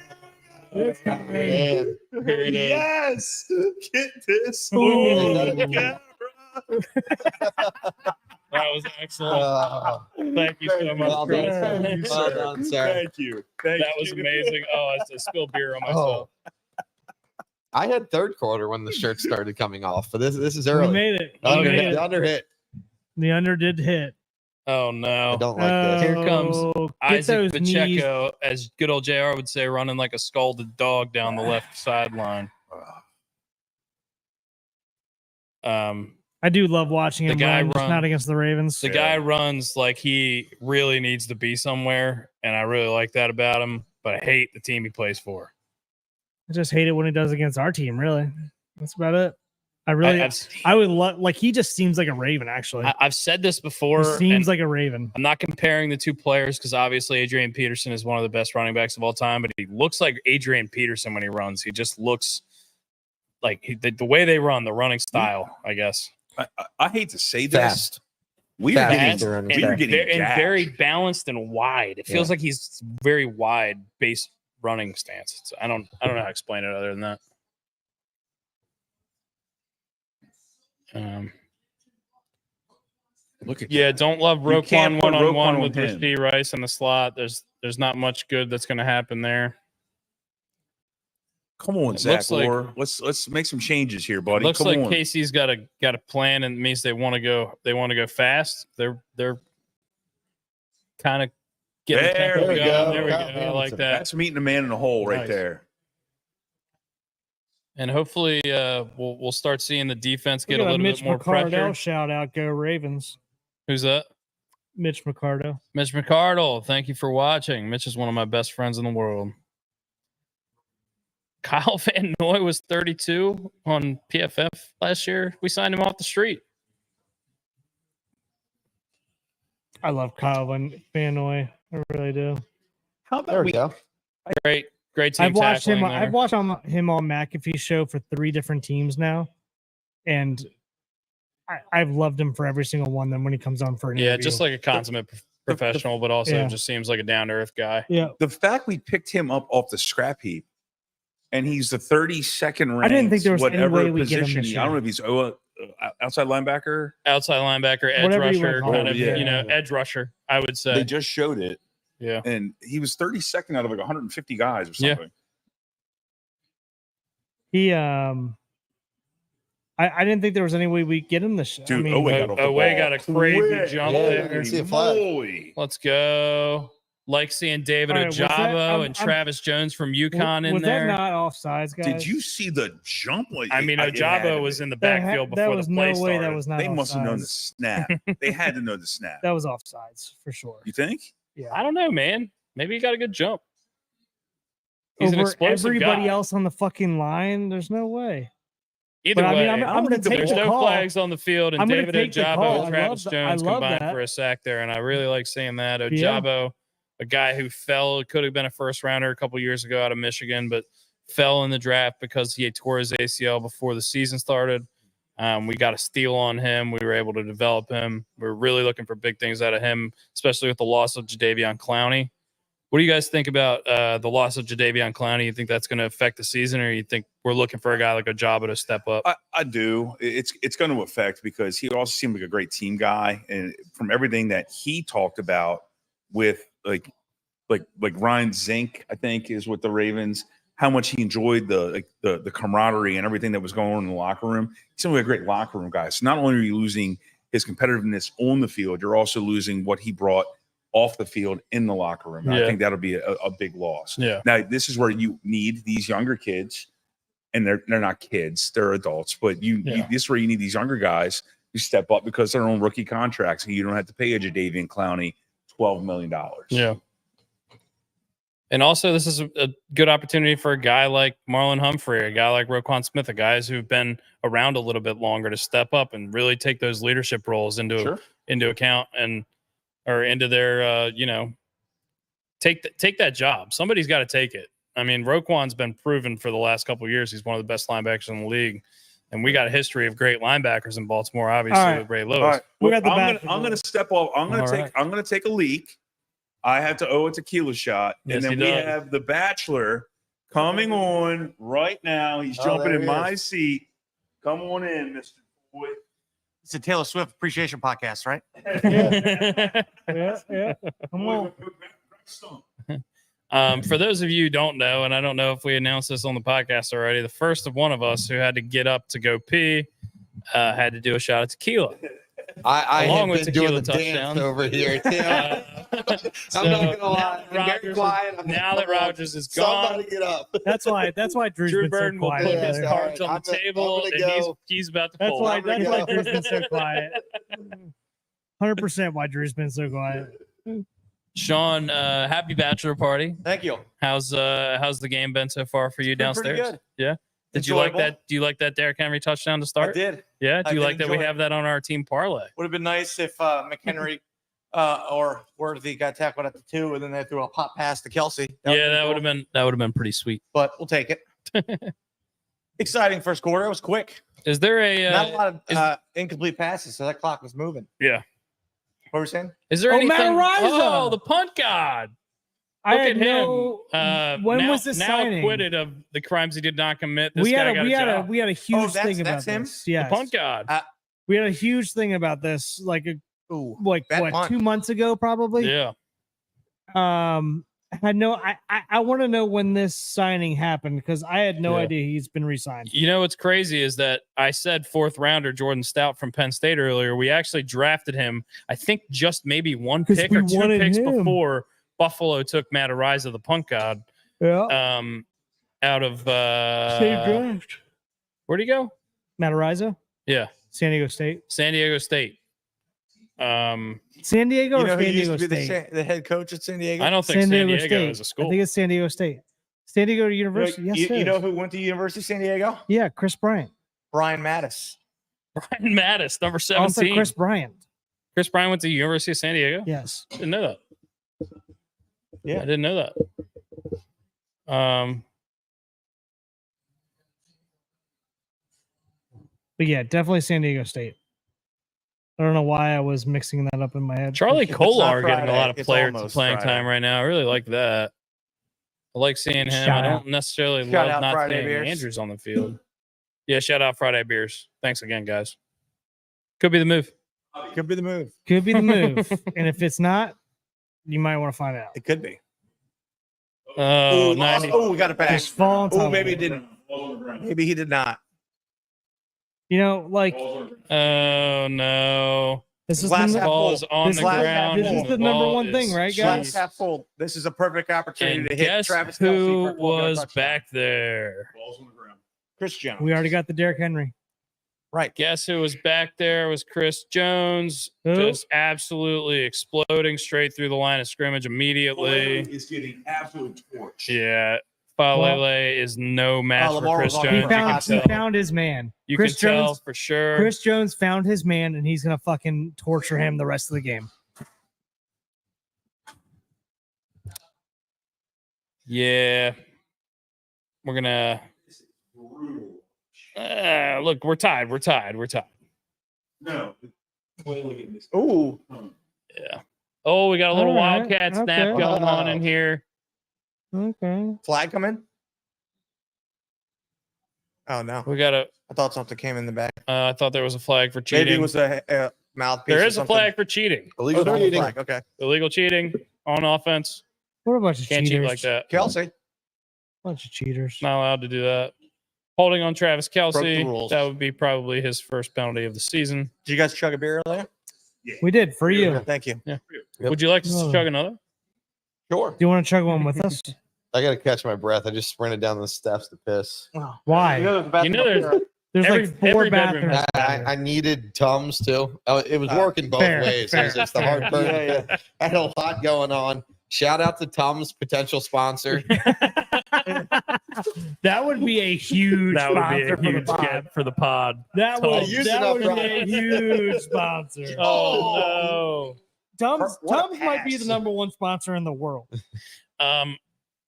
It's coming. Man. Here it is. Yes. Get this. Ooh. on the camera. That was excellent. Thank you so much, Well Chris. done. Thank you, Well sir. done, sir. Thank you. Thank That was you. amazing. Oh, I spilled beer on myself. I had third quarter when the shirts started coming off, but this is We early. made it. Oh, We Under made hit. it. The under hit. The under did hit. Oh I no. don't like this. Here comes Oh, get Isaac those knees. Pacheco, as good old JR would say, running like a scalded dog down the left sideline. I do love watching The him guy run, just run- not against the Ravens. The Yeah. guy runs like he really needs to be somewhere, and I really like that about him. But I hate the team he plays for. I just hate it when he does against our team. Really, that's about it. I really, I've, I would love. Like he just seems like a Raven. Actually, I've said this he before. seems and like a Raven. I'm not comparing the two players because obviously Adrian Peterson is one of the best running backs of all time, but he looks like Adrian Peterson when he runs. He just looks like the way they run, the running style, I guess. I hate to say this. Fast. We are Fast. getting, Fast running we are back. getting and gassed. very balanced and wide. It feels Yeah. like he's very wide base running stance. I don't know how to explain it other than that. Look at Yeah, don't love You can't Roquan put one-on-one Roquan with on him. Rasheed Rice in the slot. There's not much good that's going to happen there. Come on, It Zach looks like- Orr. Let's make some changes here, buddy. Looks Come like on. Casey's got a plan, and it means they want to go fast. They're kind of getting the There tempo we going. go. There we go. Kyle I like Hamilton. that. That's meeting a man in a hole right Nice. there. And hopefully, we'll start seeing the defense get Look a at that little Mitch bit more McCardell pressure. shout out. Go Ravens. Who's that? Mitch McCardell. Mitch McCardle. Thank you for watching. Mitch is one of my best friends in the world. Kyle Van Noy was 32 on PFF last year. We signed him off the street. I love Kyle Van Noy. I really do. How There we go. Great team I've watched him. tackling there. I've watched him on McAfee's show for 3 different teams now, and I've loved him for every single one. Then when he comes on for an Yeah, interview. just like a consummate professional, but also Yeah. just seems like a down to earth guy. yeah. The fact we picked him up off the scrap heap, and he's the 32nd ranked. I didn't think there was any whatever way we get him position. this I don't know year. if he's outside linebacker. Outside linebacker, edge Whatever you rusher, wanna call kind it. of, Yeah. edge rusher, I would say. They just showed it, Yeah. and he was 32nd out of like 150 guys or Yeah. something. He I didn't think there was any way we get him this. Dude, I mean, Oweh got off the Oweh ball got a crazy quick. jump Yeah, there. I see a flag. Moly. Let's go. Like seeing David All right, was that- Ojabo and I'm- Travis Jones from UConn in was there. that not offsides, guys? Did you see the jump? I mean, it had to Ojabo be. was in the That backfield that before was the play no way started. that was not They must have known the offsides. snap. They had to know the snap. That was offsides for sure. You think? Yeah. I don't know, man. Maybe he got a good jump. He's an Over explosive everybody guy. else on the fucking line, there's no way. Either But I way, mean, I'm going to take there's the no call. flags on the field, and I'm gonna David take the Ojabo call. and I Travis love Jones that. combined for a sack there, and I really like seeing that. Yeah. Ojabo, a guy who fell, could have been a first rounder a couple years ago out of Michigan, but fell in the draft because he had tore his ACL before the season started. We got a steal on him. We were able to develop him. We're really looking for big things out of him, especially with the loss of Jadeveon Clowney. What do you guys think about the loss of Jadeveon Clowney? You think that's going to affect the season, or you think we're looking for a guy like Ojabo to step up? I do. It's going to affect because he also seemed like a great team guy, and from everything that he talked about with like Ryan Zink, I think is with the Ravens, how much he enjoyed the camaraderie and everything that was going on in the locker room. He's simply a great locker room guy. So not only are you losing his competitiveness on the field, you're also losing what he brought off the field in the locker room. And I think that'll be a big loss. Yeah. Now, this is where you need these younger kids, and they're not kids, they're adults, but this is where you need these younger guys who step up because they're on rookie contracts, and you don't have to pay a Jadeveon Clowney $12 million. Yeah. And also, this is a good opportunity for a guy like Marlon Humphrey, a guy like Roquan Smith, the guys who've been around a little bit longer to step up and really take those leadership roles into account or into their, take that job. Somebody's got to take it. I mean, Roquan's been proven for the last couple of years. He's one of the best linebackers in the league. And we got a history of great linebackers in Baltimore, obviously, with Ray Lewis. All right. We got the I'm back. going to step off. I'm going to take a leak. I have to owe a tequila shot. Yes, and then we have the Bachelor coming on right now. He's jumping in my seat. Come on in, Mr. Boy. It's a Taylor Swift appreciation podcast, right? Yeah. Come on. For those of you who don't know, and I don't know if we announced this on the podcast already, the first of one of us who had to get up to go pee had to do a shot of tequila. I Along have with been doing the tequila dance touchdown. over here. Too. So I'm not gonna lie. now I'm very quiet. now that Rogers is gone, Somebody get up. That's why Drew's Drew been Burton so will quiet. put Yeah, his yeah. cards All on right, the I'm table, gonna and go. he's about to That's pull. why I'm gonna Drew's go. been so quiet. 100% why Drew's been so quiet. Sean, happy bachelor party. Thank you. How's the game been so far for you been pretty downstairs? good. Yeah. Did you like Enjoyable. that? Do you like that Derrick Henry touchdown to I start? did. Yeah. Do I you did like that we enjoy it. have that on our team parlay? Would have been nice if McHenry or Worthy got tackled at the 2, and then they threw a pop pass to Kelsey. That would have been pretty sweet. But we'll take it. Exciting first quarter. It was quick. Is there Not a a lot of incomplete passes, so that clock was moving. Yeah. What were we saying? is there Oh, anything? Matt Riza! Oh, the punt god. I Look had at him. no. When now, was this now signing? acquitted of the crimes he did not commit? This We guy had got a job. we had a huge that's- thing about that's him? this. The Yes. punt god. We had a huge thing about this, like Ooh, what bad punt. 2 months ago, probably. Yeah. I want to know when this signing happened because I had no Yeah. idea he's been re-signed. You know what's crazy is that I said fourth rounder Jordan Stout from Penn State earlier. We actually drafted him, I think, just maybe one 'Cause pick we or two wanted picks him. before Buffalo took Matt Ariza, the punt god, Yeah. out of State draft. where'd he go? Matt Ariza, Yeah, San Diego State. San Diego State. San Diego You or know who San used Diego to be State? the head coach at San Diego? I don't think San Diego State. is a school. I think it's San Diego State. San Diego University. Yes, it you know is. who went to University of San Diego? Yeah, Chris Bryant. Brian Mattis. Brian Mattis, number Also 17. Chris Bryant. Chris Bryant went to University of San Diego. Yes. Didn't know that. Yeah. I didn't know that. But yeah, definitely San Diego State. I don't know why I was mixing that up in my head. Charlie It's Kolar not getting a Friday, lot of it's playing almost playing Friday. time right now. I really like that. I like seeing him. Shout I out. don't necessarily Shout love out not Friday seeing Beers. Andrews on the field. Yeah, shout out Friday Beers. Thanks again, guys. Could be the move. Could be the move. Could be the move. And if it's not, you might want to find out. It could be. Oh, Ooh, lost. 90. Oh, we got it back. Just fall on top Oh, of maybe it. it didn't. Maybe he did not. You know, like Oh, no. This is Glass the, half Ball full. is on This the glass- ground. this and is the number ball one thing, is- right, Glass guys? half full. This is a perfect opportunity And to hit guess Travis Kelce who for a 12-yard was touchdown. back there? Balls on the ground. Chris Jones. We already got the Derrick Henry. Right. Guess who was back there? Was Chris Jones. Who? Just absolutely exploding straight through the line of scrimmage immediately. Is getting absolutely torched. Yeah. Falele is no match for Lamar Chris was on Jones. He Jones, You found can he tell. found his man. You Chris can tell Jones. for sure. Chris Jones found his man, and he's gonna fucking torture him the rest of the game. Yeah. We're gonna look, we're tied. We're tied. We're tied. No. Wait, look at this. Ooh. Yeah. Oh, we got a little All right, Wildcat snap okay. going on in here. Okay. Flag come in? Oh, no. We got a I thought something came in the back. I thought there was a flag for Maybe cheating. it was a mouthpiece. There or is a something. flag for cheating. Oh, Illegal there's a cheating. flag. Okay. Illegal cheating on offense. What a bunch of Can't cheaters. cheat like that. Kelsey. Bunch of cheaters. Not allowed to do that. Holding on Travis the Kelsey. rules. That would be probably his first penalty of the season. Did you guys chug a beer earlier? We did for you. Thank you. Yep. Would you like to Oh. chug another? Sure. Do you want to chug one with us? I gotta catch my breath. I just sprinted down the steps to piss. Why? You know There's every- like four every bedroom bathrooms. has- I needed Tums too. It was Ah, working both fair, ways. fair, It was just the fair. heartburn. Yeah, I had a lot going on. Shout out to Tums, potential sponsor. That would be a huge That would be sponsor a for the huge pod. get for the pod. That Tom. would, Use that it up would be a front. huge sponsor. Oh Tums, What a Tums might be the pass. number one sponsor in the world. no.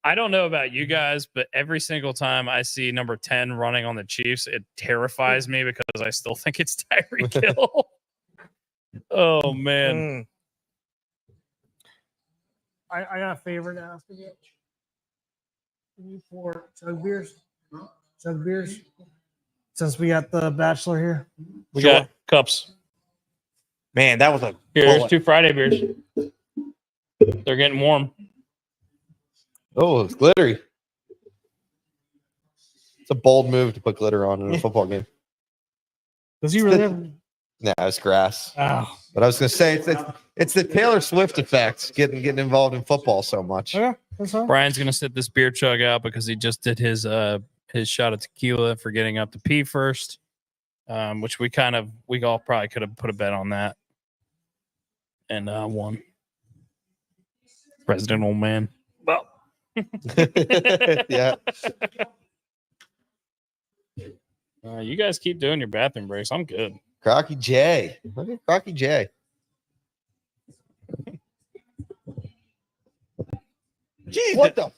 I don't know about you guys, but every single time I see number 10 running on the Chiefs, it terrifies me because I still think it's Tyreek Hill. Oh man. Mm. I got a favor to ask of you. Can you pour chug beers? Chug beers? Since we got the Bachelor here. We Sure. got cups. Man, that was a Here, there's bullet. 2 Friday beers. They're getting warm. Oh, it's glittery. It's a bold move to put glitter on in a football game. Does he really have? No, it's grass. Oh, But I was gonna say it's the Taylor Swift effect, getting involved in football so much. okay. That's fine. Brian's gonna sit this beer chug out because he just did his shot of tequila for getting up to pee first. Which we all probably could have put a bet on that. And won. President old man. Well, Yeah. you guys keep doing your bathroom breaks. I'm good. Crocky J. Look at Crocky J. Jeez, What the?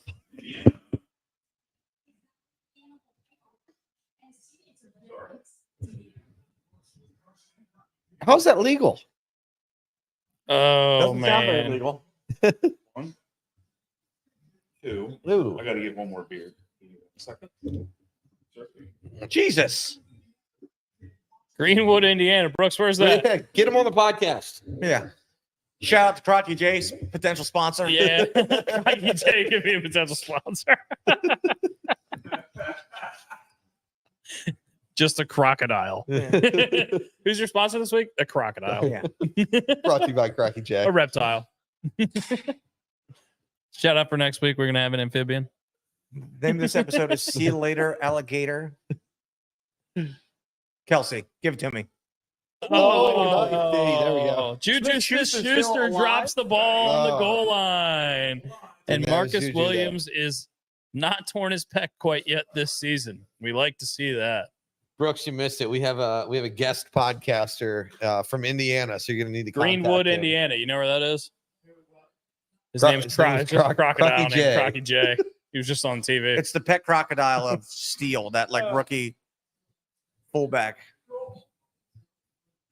How's that legal? Oh doesn't sound very man. legal. 1, 2. Ooh. I got to get one more beer. Second. Jesus. Greenwood, Indiana. Brooks, where's that? Yeah, get him on the podcast. Yeah. Shout out to Crocky J's potential sponsor. Yeah. Crocky J could be a potential sponsor. Just a crocodile. Who's your sponsor this week? A crocodile. Yeah. Brought to you by Crocky J. A reptile. Shout out for next week. We're gonna have an amphibian. Name of this episode is See You Later, Alligator. Kelsey, give it to me. Oh, there we go. Juju Smith-Schuster's still Schuster alive? drops the ball on the Oh. goal line. And that was Marcus Juju Williams is not torn his pec quite yet this season. We like to see that. Brooks, you missed it. We have a guest podcaster from Indiana, so you're gonna need to Greenwood, contact him. Indiana. You know where that is? His Cro- name is his name is Crocodile Crocky named J. Crocky J. He was just on TV. It's the pet crocodile of Steel, that like rookie fullback.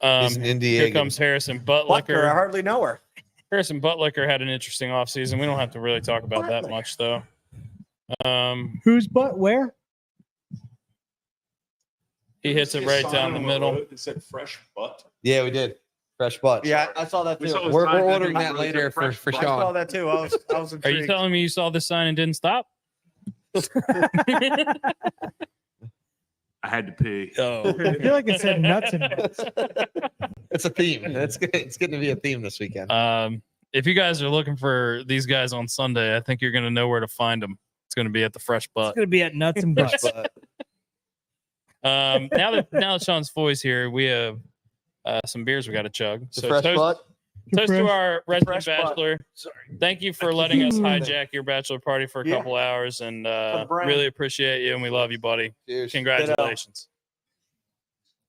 He's an Here Indiana. comes Harrison Butker, I Buttlicker. hardly know her. Harrison Buttlicker had an interesting offseason. We don't have to really talk about that much, though. Whose butt? Where? He hits it right down the middle. It said fresh butt. Yeah, we did. Fresh butt. Yeah, I saw that We too. saw his We're sign that ordering didn't that really later say fresh for butt. I saw Sean. that too. I was Are intrigued. you telling me you saw this sign and didn't stop? I had to pee. Oh, I feel like it said nuts and bolts. It's a theme. It's getting to be a theme this weekend. if you guys are looking for these guys on Sunday, I think you're going to know where to find them. It's going to be at the Fresh It's Butt. gonna be at nuts and butts. But Now that Sean's Foy's here, we have some beers we got to chug. the fresh butt. Toast to our resident Fresh Butt. bachelor. Thank you for letting us hijack your bachelor party for a Yeah. couple hours, and the brand. really appreciate you, and we love you, buddy. Cheers. Congratulations.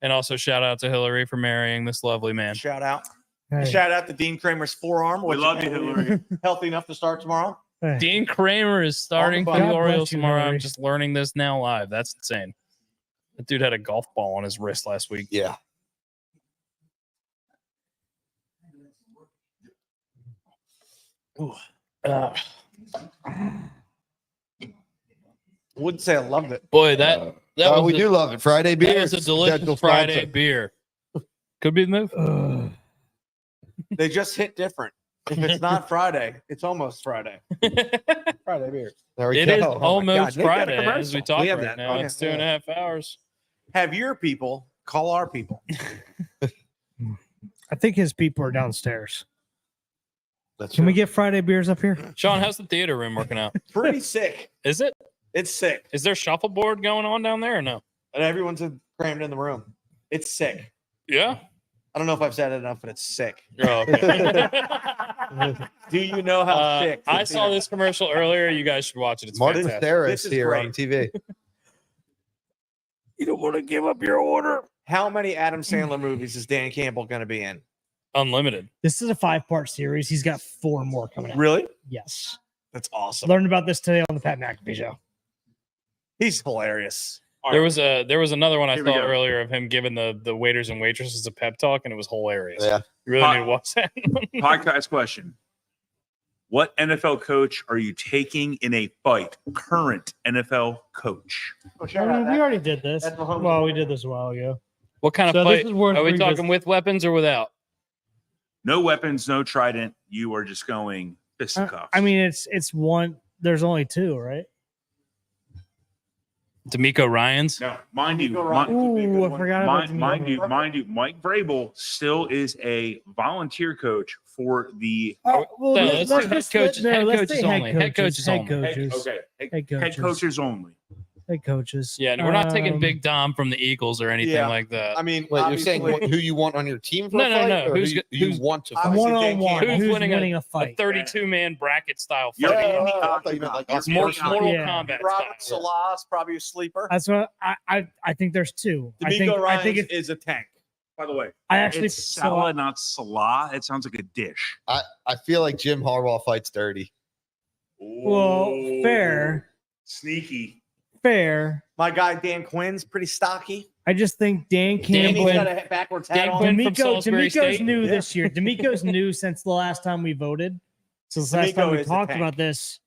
And also shout out to Hillary for marrying this lovely man. Shout out. Hey, Shout out to Dean Kramer's forearm. We which love you, is Hillary. Healthy enough to start tomorrow. hey. Dean Kramer is starting for God the bless Orioles you, tomorrow. I'm Hillary. just learning this now live. That's insane. That dude had a golf ball on his wrist last week. Yeah. Uh, Wouldn't say I loved it. boy, that was we do love it. Friday beer. that was a delicious Friday beer. Could be the move. Ugh. They just hit different. If it's not Friday, it's almost Friday. Friday beer. There we It go. is Oh my almost God, they've got a Friday as commercial. we talk We have right that. now. Okay. It's 2.5 hours. Have your people call our people. I think his people are downstairs. That's Can we right. get Friday beers up here? Sean, how's the theater room working out? Pretty sick. Is it? It's sick. Is there shuffleboard going on down there or no? And everyone's crammed in the room. It's sick. Yeah. I don't know if I've said it enough, but it's sick. Oh, okay. Do you know how sick? I saw this commercial earlier. You guys should watch it. It's Martin fantastic. Theris This is here great. on TV. You don't want to give up your order. How many Adam Sandler movies is Dan Campbell going to be in? Unlimited. This is a 5-part series. He's got 4 more coming out. Really? Yes. That's awesome. Learned about this today on the Pat McAfee show. He's hilarious. There was another one I Here we saw go. earlier of him giving the waiters and waitresses a pep talk, and it was hilarious. Yeah. You really need to watch that. Podcast question. What NFL coach are you taking in a fight? Current NFL coach. Oh, We already did this. That's Mahomes. Well, we did this a while ago. What kind of So this fight? is worth Are we revisit- talking with weapons or without? No weapons, no trident. You are just going fisticuffs. I mean, it's one. There's only 2, right? D'Amico Ryans. now, mind you, Nico Ryan. mind, Would be a good Ooh, I one. forgot about mind D'Amico. you, Mike Vrabel still is a volunteer coach for the Oh, well, No, let's let's do just- head coaches- no, head let's coaches say only. Head coaches Head only. coaches. head coaches. coaches only. Head coaches. Yeah, and we're not taking Um, Big Dom from the Eagles or anything Yeah. like that. I mean, Wait, you're saying obviously- who you want on your team for No, a no, fight? no. Or Who's- who you who's- want to fight? Obviously, one on Dan one. Campbell. Who's Who's winning winning a a fight? 32-man bracket style Yeah. fight. Oh, I thought you meant like It's More Mortal Mortal Yeah. Kombat Robert style. Salah is probably a sleeper. That's what I think. There's 2. D'Amico Ryan I think it's. is a tank. By the way, I actually it's Salah, not Salah. It sounds like a dish. I feel like Jim Harbaugh fights dirty. Well, fair. Sneaky. Fair. My guy Dan Quinn's pretty stocky. I just think Dan And Campbell. he's got a backwards hat Dan on. Quinn from D'Amico, Salisbury D'Amico's State. new Yeah. this year. D'Amico's new since the last time we voted. Since the last D'Amico time we is a talked tank. about this,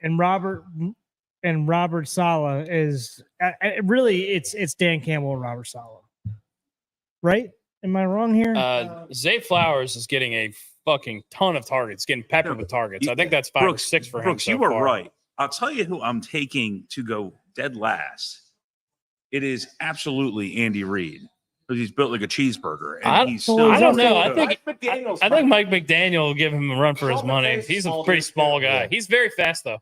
and Robert Saleh is really it's Dan Campbell and Robert Saleh, right? Am I wrong here? Zay Flowers is getting a fucking ton of targets, getting peppered with targets. I think that's 5 or 6 for him. Brooks, so you were far. right. I'll tell you who I'm taking to go dead last. It is absolutely Andy Reid because he's built like a cheeseburger. And I- he's well, still I don't know. good. I think Mike McDaniel's I think Mike McDaniel will give him a run for his Sean money. McVay's He's a small pretty dude, small too. guy. Yeah. He's very fast though.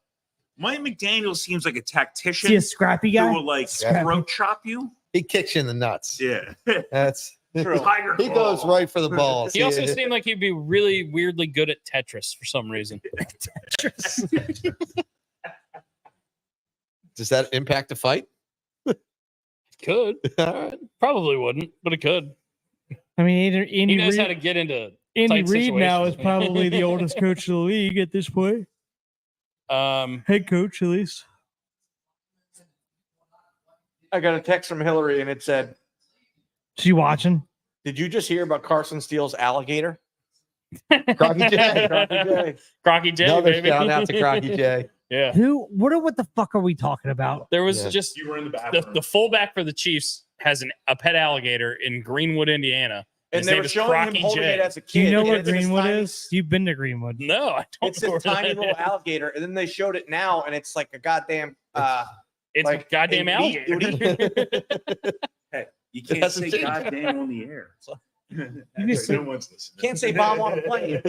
Mike McDaniel seems like a tactician Is he a scrappy who guy? will like Scrappy. throat chop you. He kicks you in the nuts. Yeah. That's True. Tiger he goes claw. right for the balls. He also seemed like he'd be really weirdly good at Tetris for some reason. Does that impact the fight? Could. All right. Probably wouldn't, but it could. I mean, He Andy knows how Reid, to get into. Andy tight Reid now is situations. probably the oldest coach of the league at this point. Head coach, at least. I got a text from Hillary and it said, Is he watching? "Did you just hear about Carson Steele's alligator?" Crocky J. Crocky J. Crocky J, Another baby. shout out to Crocky J. Yeah. What the fuck are we talking about? There was Yeah. just You were in the the, bathroom. the fullback for the Chiefs has a pet alligator in Greenwood, Indiana. And His they name were is showing him Crocky holding J. it as a kid. Do you know and where it's this Greenwood tiny- is? You've been to Greenwood. No, I don't It's know this where tiny that little is. alligator, and then they showed it now, and it's like a goddamn It's Like, goddamn a meat alligator. Hey, you It can't hasn't say changed. goddamn on the air. You just say- No one's listening. Can't say bomb on a plane.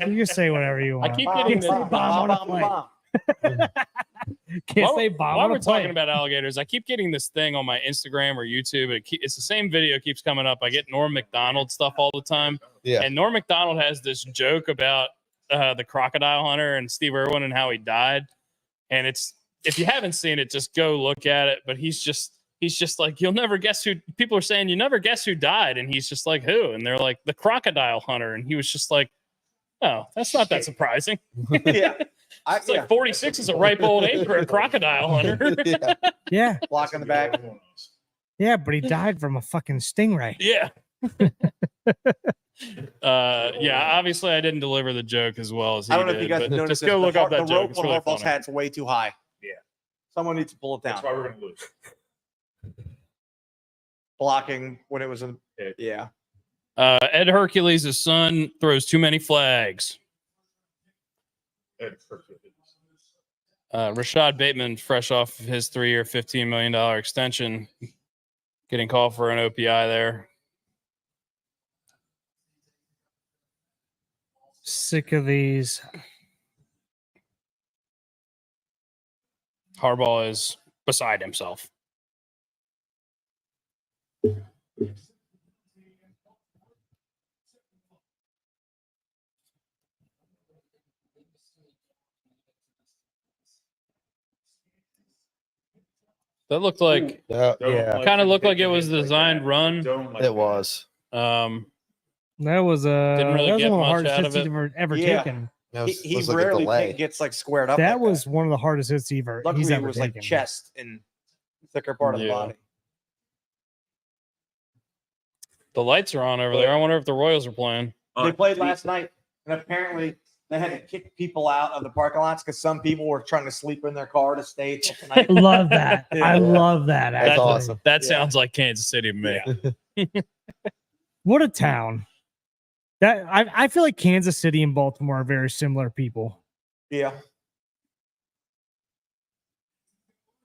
You just say whatever you I want. keep Bomb, getting Can't say this. bomb on a plane. Can't While- say bomb While on we're a plane. talking about alligators, I keep getting this thing on my Instagram or YouTube. It's the same video keeps coming up. I get Norm Macdonald stuff all the time. Yeah. And Norm Macdonald has this joke about the crocodile hunter and Steve Irwin and how he died. And it's, if you haven't seen it, just go look at it. But he's just like, you'll never guess who. People are saying you never guess who died, and he's just like, who? And they're like, the crocodile hunter, and he was just like, oh, that's not that surprising. Yeah. It's like 46 is a ripe old age for a crocodile hunter. Yeah. Yeah, Block in the back. yeah, but he died from a fucking stingray. Yeah. Yeah, obviously I didn't deliver the joke as well as he I don't know did, if you guys but noticed just this. go look up that the joke. rope It's on really Hartwell's funny. hat's way too high. Yeah. Someone needs to pull it down. That's why we're gonna lose. Blocking when it was in. Yeah. Yeah. Ed Hercules' son throws too many flags. Rashad Bateman, fresh off of his 3-year, $15 million extension, getting called for an OPI there. Sick of these. Harbaugh is beside himself. That looked like, Yeah. kind of looked like it was the designed run. It was. That was Didn't really that was get one of the much hardest out hits of he's it. ever Yeah. taken. That was, He was like a rarely delay. gets like squared up. That like was one of the hardest hits he's Luckily, it ever was taken. like chest and thicker part of the Yeah. body. The lights are on over there. I wonder if the Royals are playing. They played last night, and apparently they had to kick people out of the parking lots because some people were trying to sleep in their car to stay till I tonight. love that. I love that. That's Actually. awesome. That Yeah. sounds like Kansas City to me. What a town. That I feel like Kansas City and Baltimore are very similar people. Yeah.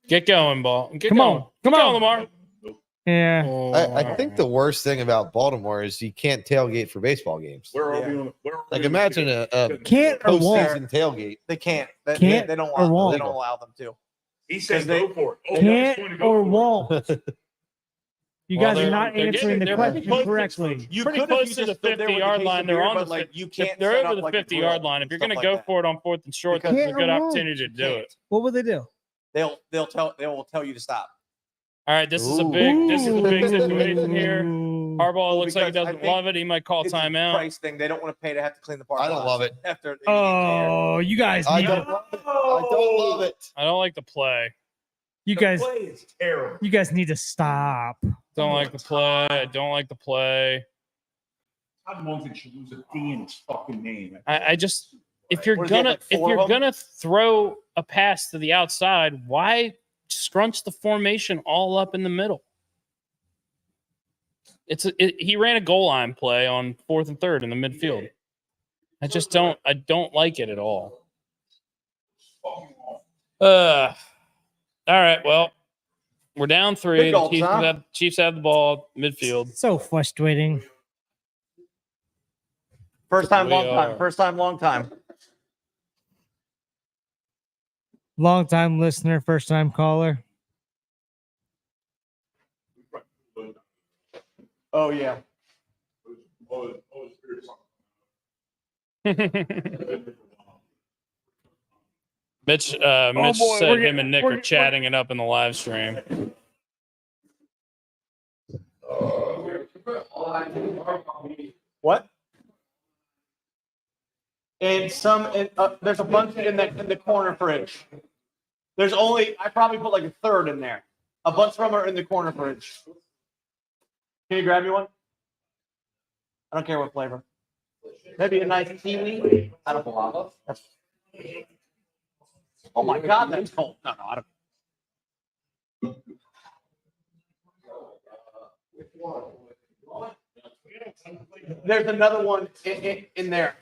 Get going, ball. Get Come going. on. Come Get on. going, Lamar. Yeah. I think the worst thing about Baltimore is you can't tailgate for baseball games. We're all Yeah. being, we're all Like being- imagine a Can't or won't. postseason tailgate. They can't. They, Can't they don't or allow. won't. They don't allow them to. He said 'cause they- go for it. Oh, yeah, he's going to Can't go or for it. won't. You Well, guys are they're- not they're answering getting- the they're question pretty correctly. You Pretty could if close you to the just stood there with a 50-yard case of line. They're beer, on but the like you If can't. they're set over up the like a 50-yard grill line. If and you're stuff going to like go that. for it on 4th and short, Because- that's a Can't good or won't. opportunity to do Can't. it. What would they do? They will tell you to stop. All right, this is a big situation here. Ooh. Harbaugh Well, looks like he because I doesn't think love it. He might call It's a timeout. price thing. They don't want to pay to have to clean the parking I don't lots love it. after. Oh, you guys I need don't to, love it. I don't love it. I don't like the play. you The guys play is terrible. you guys need to stop. Don't like the play. I don't like the play. Todd Monken should lose a D in his fucking name. I just if you're What does he have, gonna like, four of them? throw a pass to the outside, why scrunch the formation all up in the middle? He ran a goal line play on 4th and 3rd in the midfield. I don't like it at all. All right, well, we're down 3. Good The goal, Chiefs Tom. have the ball midfield. So frustrating. First time, We long are. time. First time, long time. Long time listener, first time caller. Oh yeah. Mitch boy, said we're him and Nick we're- are chatting it up in the live stream. What? And there's a bunch in the corner fridge. There's only I probably put like a third in there. A bunch of them are in the corner fridge. Can you grab me one? I don't care what flavor. Maybe a nice kiwi. I don't know. Oh my god, that's cold. No, I don't. There's another one in there.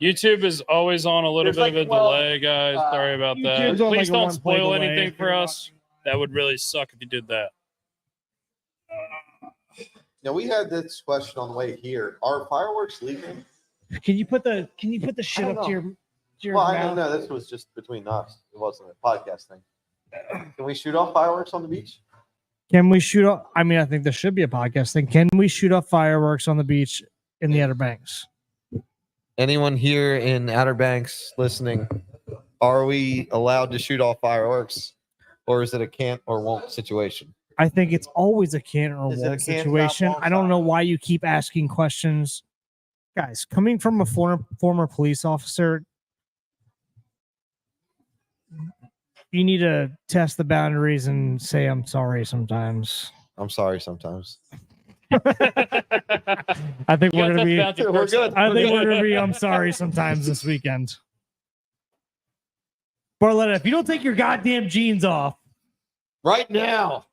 YouTube is always on a little There's bit of a delay, guys. Sorry about that. YouTube's on Please like a don't 1 play spoil delay anything if for you're us. That would really suck if you did that. Now we had this question on the way here. Are fireworks legal? Can you put the shit don't up to know. your Well, I mouth? don't know. This was just between us. It wasn't a podcast thing. Can we shoot off fireworks on the beach? Can we shoot off? I mean, I think there should be a podcast thing. Can we shoot off fireworks on the beach in the Outer Banks? Anyone here in Outer Banks listening? Are we allowed to shoot off fireworks, or is it a can't or won't situation? I think it's always a can or Is it a won't can't stop, situation. won't I don't know stop? why you keep asking questions. Guys, coming from a former police officer, you need to test the boundaries and say I'm sorry sometimes. I'm sorry. Sometimes I think we're gonna be we're good. I think we're gonna be I'm sorry sometimes this weekend. Barletta, if you don't take your goddamn jeans off, Right now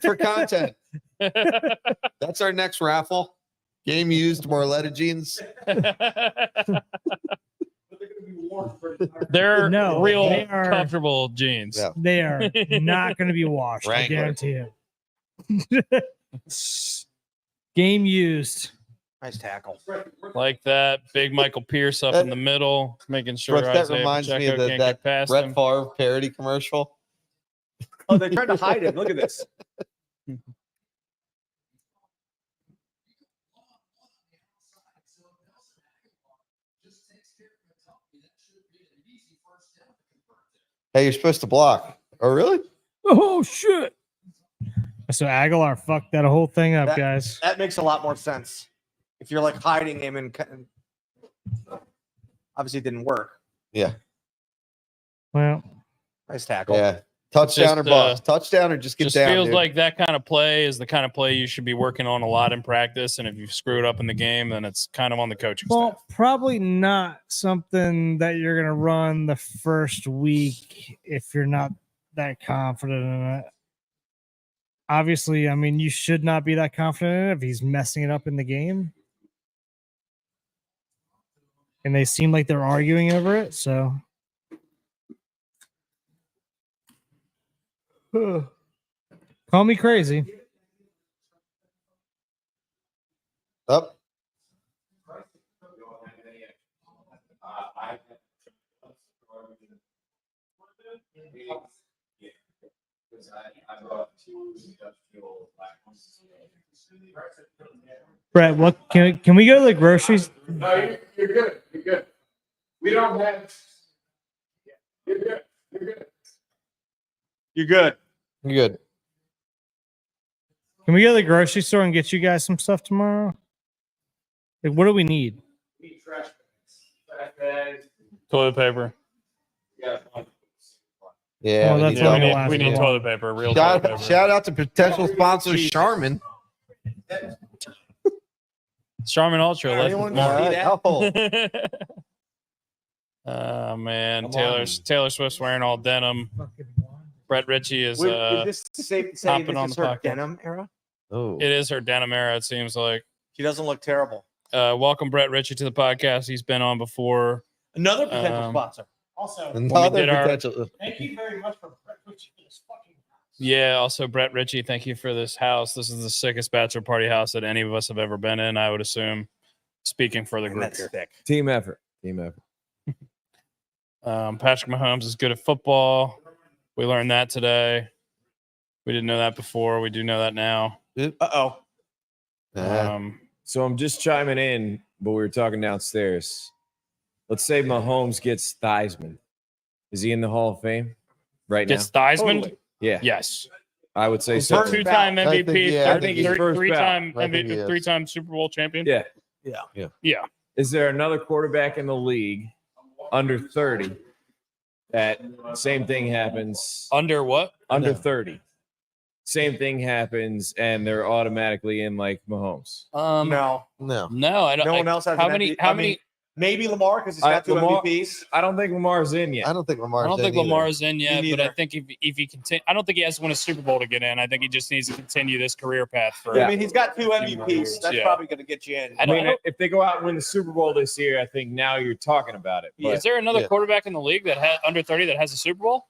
for content. That's our next raffle. Game used Marletta jeans. They're No, real they are- comfortable jeans. Yeah. they are not gonna be washed. I Wrangler. guarantee you. Game used. Nice tackle. Like that. Big Michael Pierce up in the middle, making sure Brooks, that Isaiah reminds me Pacheco of can't that get past Brett him. Favre parody commercial. Oh, they tried to hide him. Look at this. Hey, you're supposed to block. Oh, really? Oh shit. So Aguilar fucked that whole thing up, That- guys. That makes a lot more sense. If you're like hiding him and obviously it didn't work. Yeah. Well, Nice tackle. Yeah. Touchdown or Just, bust. Touchdown or just get Just down. feels dude. like that kind of play is the kind of play you should be working on a lot in practice. And if you screw it up in the game, then it's kind of on the coaching staff. well, probably not something that you're gonna run the first week if you're not that confident in it. Obviously, I mean, you should not be that confident in it if he's messing it up in the game. And they seem like they're arguing over it, so call me crazy. Up. Brett, what can we go to the groceries? No, you're good. You're good. We don't have. You're good. You're good. You're good. You're good. Can we go to the grocery store and get you guys some stuff tomorrow? Like, what do we need? Toilet paper. Yeah. Oh, we that's need what We help. I need, we need last toilet paper. Real toilet paper. Shout out to potential sponsor Charmin. Charmin Ultra. Let's Anyone more. see that? Oh, Oh man, Come Taylor Swift's wearing all denim. Brett Ritchie is Would this safe to say hopping this on is the her pocket. denim era? oh. it is her denim era, it seems like. She doesn't look terrible. Welcome Brett Ritchie to the podcast. He's been on before. Another potential Um, sponsor. Also, Another did our- potential. thank you very much for this fucking. Yeah, also Brett Ritchie, thank you for this house. This is the sickest bachelor party house that any of us have ever been in, I would assume. Speaking for the And group that's here. thick. Team effort. Team effort. Patrick Mahomes is good at football. We learned that today. We didn't know that before. We do know that now. Uh-oh. So I'm just chiming in, but we were talking downstairs. Let's say Mahomes gets Theismann. Is he in the Hall of Fame right Gets now? Theismann? Totally. Yeah, Yes. I would say His so. first Two-time I think- MVP, yeah, I think he's first three-time ballot. I think he MVP, is. three-time Super Bowl champion. Yeah. Yeah. Is there another quarterback in the league under 30 that same thing happens Under what? under No. 30? Same thing happens and they're automatically in like Mahomes. No. No. No, I don't. No one else has How an many? MVP. How I many? mean, Maybe Lamar because he's I- got two Lamar- MVPs. I don't think Lamar's in yet. I don't think Lamar's I don't in think either. Lamar's in yet, but I neither. think if he continue, I don't think he has to win a Super Bowl to get in. I think he just needs to continue this career path for. Yeah. I mean, he's got two MVPs. That's Yeah. probably going to get you in. I I mean, don't- if they go out and win the Super Bowl this year, I think now you're talking about it. But Is there another Yeah. quarterback in the league that has under 30 that has a Super Bowl?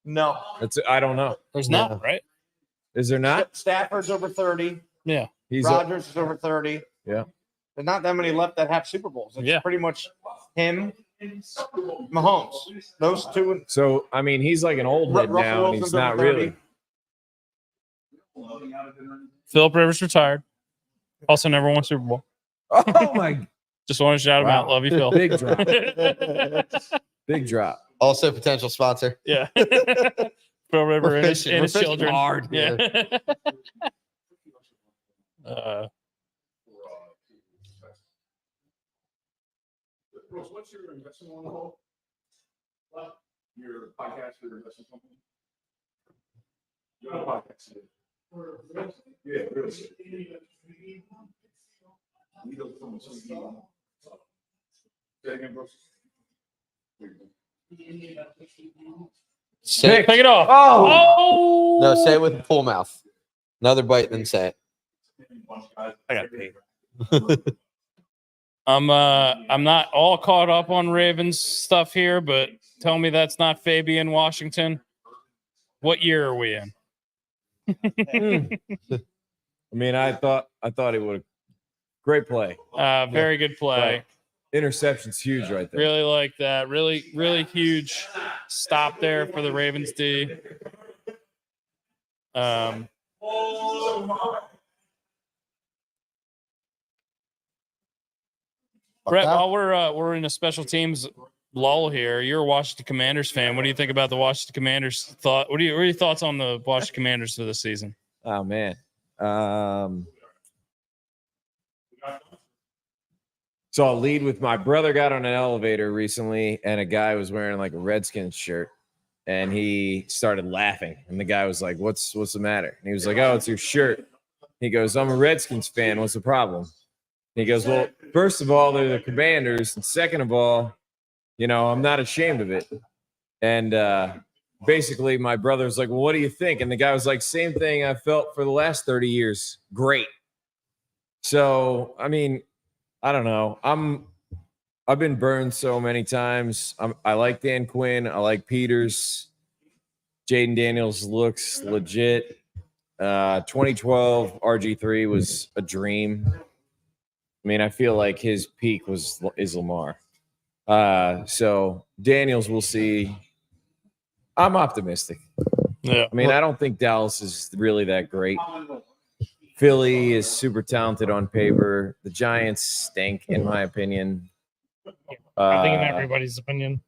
No. I don't know. There's No. not, right? Is there not? Stafford's over 30. Yeah. He's Rodgers is over 30. Yeah. There's not that many left that have Super Bowls. It's Yeah. pretty much him, Mahomes. Those two. so. I mean, he's like an old head Russell now, and Wilson's he's not over 30. really. Philip Rivers retired. Also never won a Super Bowl. Oh my! Just want to shout him Wow. out. Love you, Phil. Big drop. Big drop. Also, potential sponsor. Yeah. Phil River We're and his, fishing- and we're his fishing children. hard Yeah. What's your investment on the whole? Your podcast or investment company? You have a podcast. Yeah, real estate. Say again, bro. Say, Pick it off. Oh, Oh no, say it with a full mouth. Another bite, then say it. I got paid. I'm not all caught up on Ravens stuff here, but tell me that's not Fabian Washington. What year are we in? I mean, I thought he would have. Great play. Very good play. Interception's huge right there. Really like that. Really, really huge stop there for the Ravens D. Brett, while we're in a special teams lull here, you're a Washington Commanders fan. What do you think about the Washington Commanders? What are your thoughts on the Washington Commanders for this season? Oh man. So I'll lead with my brother got on an elevator recently, and a guy was wearing like a Redskins shirt, and he started laughing. And the guy was like, "What's the matter?" And he was like, "Oh, it's your shirt." He goes, "I'm a Redskins fan. What's the problem?" And he goes, "Well, first of all, they're the Commanders, and second of all, I'm not ashamed of it." And basically, my brother's like, "Well, what do you think?" And the guy was like, "Same thing I felt for the last 30 years. Great." So, I mean, I don't know. I've been burned so many times. I like Dan Quinn. I like Peters. Jaden Daniels looks legit. 2012 RG3 was a dream. I mean, I feel like his peak is Lamar. So Daniels, we'll see. I'm optimistic. Yeah. I mean, I don't think Dallas is really that great. Philly is super talented on paper. The Giants stink, in my opinion. I think in everybody's opinion.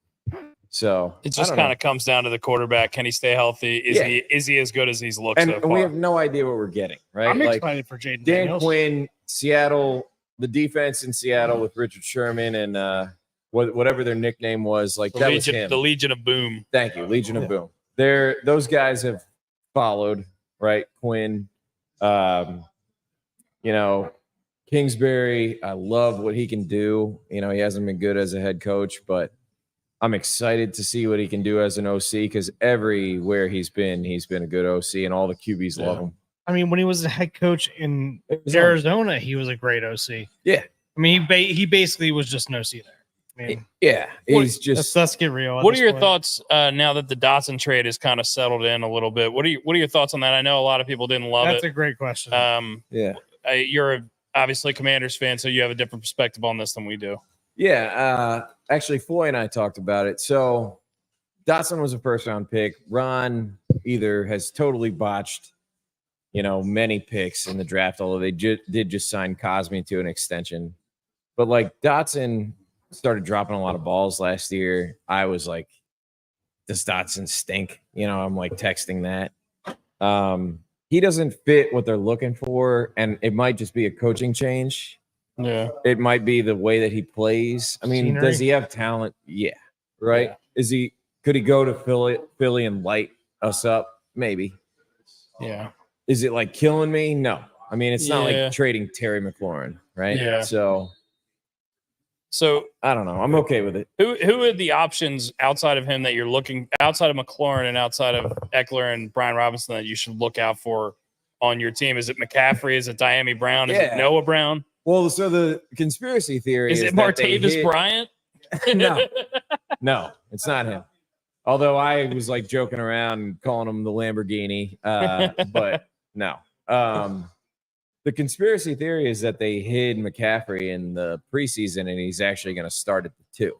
So It just kind of comes down to the quarterback. Can he stay healthy? Is he as good as he's looked and so far? we have no idea what we're getting, right? I'm Like excited for Jaden Dan Daniels. Quinn, Seattle, the defense in Seattle with Richard Sherman and whatever their nickname was, like that was him. The Legion of Boom. Thank you, Legion of Boom. Those guys have followed, right? Quinn, Kingsbury. I love what he can do. He hasn't been good as a head coach, but I'm excited to see what he can do as an OC because everywhere he's been a good OC, and all the QBs love him. I mean, when he was a head coach in It was Arizona, he was a great OC. Yeah. I mean, he basically was just an OC there. I mean, Yeah, he's just let's get real. at What are this your point. thoughts now that the Dotson trade is kind of settled in a little bit? What are your thoughts on that? I know a lot of people didn't love That's it. a great question. yeah. You're obviously a Commanders fan, so you have a different perspective on this than we do. Yeah, actually, Foy and I talked about it. So Dotson was a first-round pick. Ron either has totally botched, many picks in the draft, although they did just sign Cosme to an extension. But like Dotson started dropping a lot of balls last year. I was like, does Dotson stink? I'm like texting that. He doesn't fit what they're looking for, and it might just be a coaching change. Yeah. It might be the way that he plays. I mean, Scenery. does he have talent? Yeah. Right. Yeah. Could he go to Philly and light us up? Maybe. Yeah. Is it like killing me? No. I mean, it's not Yeah. like trading Terry McLaurin, right? Yeah. So So I don't know. I'm okay with it. who are the options outside of him that you're looking outside of McLaurin and outside of Eckler and Brian Robinson that you should look out for on your team? Is it McCaffrey? Is it Diami Brown? Is it Yeah. Noah Brown? Well, so the conspiracy theory Is is it that they Martavis hit- Bryant? No. No, it's not him. Although I was like joking around and calling him the Lamborghini, but no. The conspiracy theory is that they hid McCaffrey in the preseason and he's actually going to start at the 2.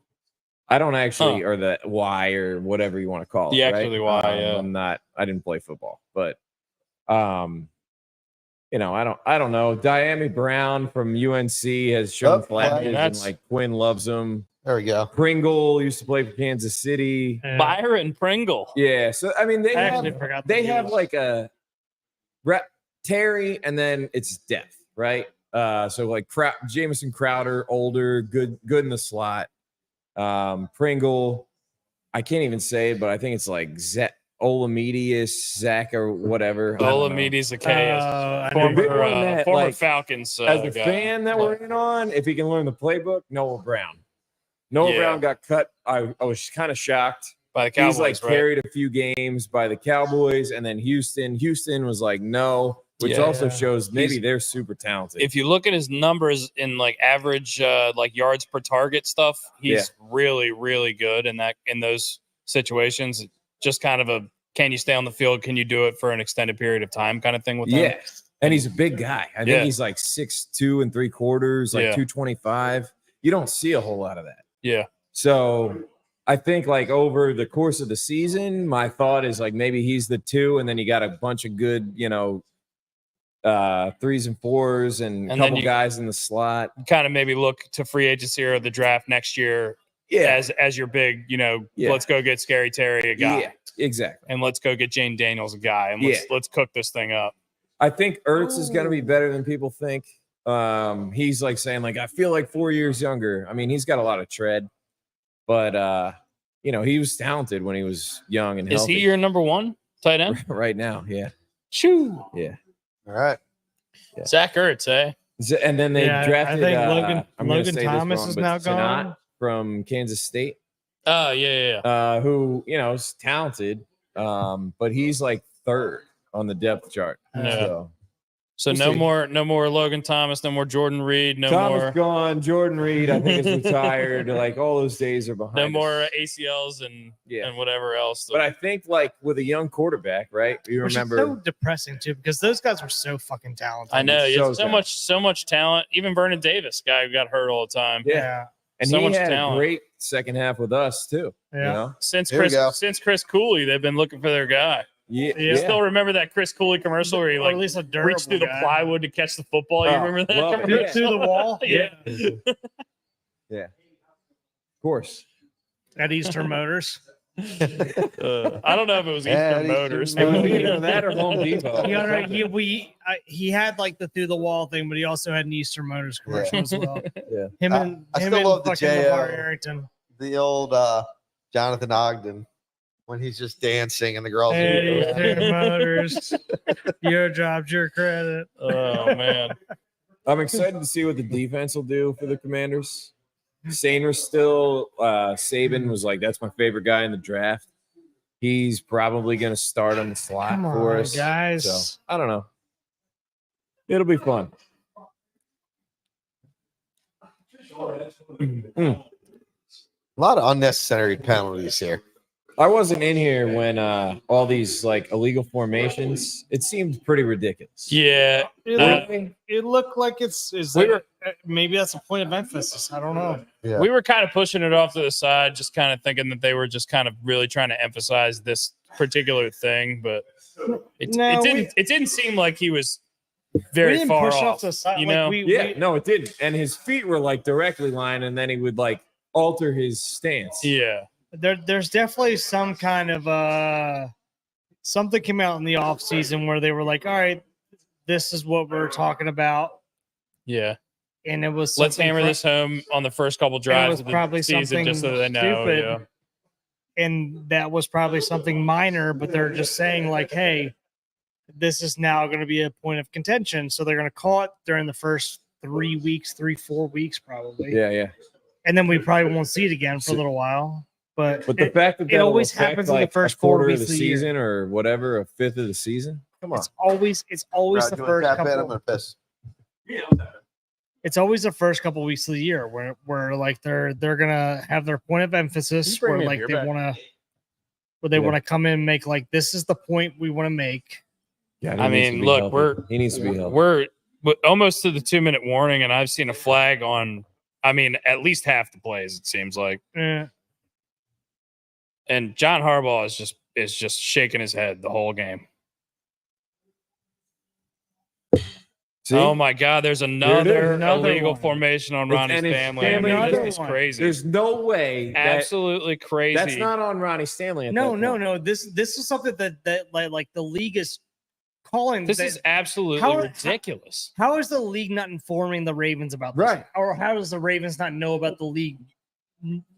I don't actually, or the Y or whatever you want to call it. Yeah, right? actually Y, yeah. I didn't play football, but you know, I don't know. Diami Brown from UNC has shown Oh, flashes, and that's- like Quinn loves him. There we go. Pringle used to play for Kansas City. Yeah. Byron Pringle. Yeah, so I mean, I actually forgot. they that he have was- like a Terry, and then it's depth, right? So like Jamison Crowder, older, good in the slot. Pringle, I can't even say it, but I think it's like Olamedius, Zach, or whatever. I don't know. Olamides Zacchaeus. I Former- know. big one that, Former like, Falcons. As a guy. fan that we're in on, if he can learn the playbook, Noah Brown. Noah Yeah. Brown got cut. I was kind of shocked. by the Cowboys, He's like right? carried a few games by the Cowboys, and then Houston was like no, which Yeah. also shows maybe He's- they're super talented. If you look at his numbers in like average like yards per target stuff, he's really, really good in those situations. Just kind of a can you stay on the field? Can you do it for an extended period of time kind of thing with him? Yeah, and he's a big guy. I Yeah. think he's like 6'2 3/4, like Yeah. 225. You don't see a whole lot of that. Yeah. So I think like over the course of the season, my thought is like maybe he's the 2, and then you got a bunch of good, 3s and 4s and a And then couple you- guys in the slot. Kind of maybe look to free agency or the draft next year Yeah, as your big, Yeah. let's go get Scary Terry a guy. yeah, exactly. And let's go get Jane Daniels a guy. And let's cook this thing up. I think Ertz is going to be better than people think. He's like saying like I feel like 4 years younger. I mean, he's got a lot of tread, but he was talented when he was young and Is healthy. he your number 1 tight end? right now? Yeah, Shoo. yeah. All right. Zach Ertz, eh? And then they Yeah, I drafted. think I'm gonna Logan say this Thomas wrong, is but now Sanat gone. from Kansas State, Oh, yeah. who is talented, but he's like 3rd on the depth chart. Yeah. So So We'll no more Logan Thomas, no more Jordan Reed, no Thomas more gone. Jordan Reed, I think, is retired. Like all those days are behind. no us. more ACLs and Yeah. and whatever else. But I think like with a young quarterback, right? You Which is remember? so depressing too, because those guys were so fucking talented. I know It's it's so so much talent. Even Vernon Davis, guy who got hurt all the time. Yeah. And so he much had talent. a great second half with us too. Yeah. You know? Since Here we go. Chris Cooley, they've been looking for their guy. Yeah. Yeah. Still remember that Chris Cooley commercial where he Or like at least a reached through the guy. plywood to catch the football? You Oh, remember that? love it. commercial? Yeah. Through the wall. Yeah. Of course. At Eastern Motors. I don't know if it was Yeah, Eastern Eastern Motors. It was either that or Home Depot. He had like the through the wall thing, but he also had an Eastern Motors commercial as well. Yeah. Him and I him still and love the fucking JO. LeVar Arrington. The old Jonathan Ogden when he's just dancing and the girls. At are Eastern Motors. Your job's your credit. Oh man. I'm excited to see what the defense will do for the Commanders. Saner's still. Saban was like, that's my favorite guy in the draft. He's probably going to start on the slot Come for on, us. guys. So I don't know. It'll be fun. A lot of unnecessary penalties here. I wasn't in here when all these like illegal formations. It seemed pretty ridiculous. Yeah. It looked like maybe that's a point of emphasis. I don't know. Yeah. We were kind of pushing it off to the side, just kind of thinking that they were just kind of really trying to emphasize this particular thing, but it didn't seem like he was very we didn't far push off. the side. You Like, know? Yeah, no, it didn't. And his feet were like directly lined, and then he would like alter his stance. Yeah. There's definitely some kind of something came out in the off season where they were like, all right, this is what we're talking about. Yeah. And it was Let's something hammer fr- this home on the first couple drives was of the probably season just so something they know. stupid. Yeah. And that was probably something minor, but they're just saying like, hey, this is now going to be a point of contention. So they're going to call it during the first 3 weeks, 4 weeks, probably. Yeah, yeah. and then we probably won't see it again for a little while. But But the fact that it that always happens in the first 4 quarter weeks of the of the year. season or whatever, a fifth of the season. Come on. it's always Right, the you wanna first tap at him couple. or piss? It's always the first couple weeks of the year where like they're gonna have their point of emphasis bring where me a like beer they back? want to where they Yeah. want to come in and make like this is the point we want to make. Yeah, he I needs to mean, be look, healthy. He needs to be healthy. we're almost to the 2-minute warning, and I've seen a flag on. I mean, at least half the plays. It seems like, and John Harbaugh is just shaking his head the whole game. See? Oh my God! There's another Another illegal one. formation on It's- Ronnie's and it's family. I family. mean, Another this is one. crazy. There's no way that Absolutely crazy. that's not on Ronnie Stanley. At No, that no, point. no. This is something that like the league is calling. This that- is absolutely How- ridiculous. how is the league not informing the Ravens about this? Right. Or how does the Ravens not know about the league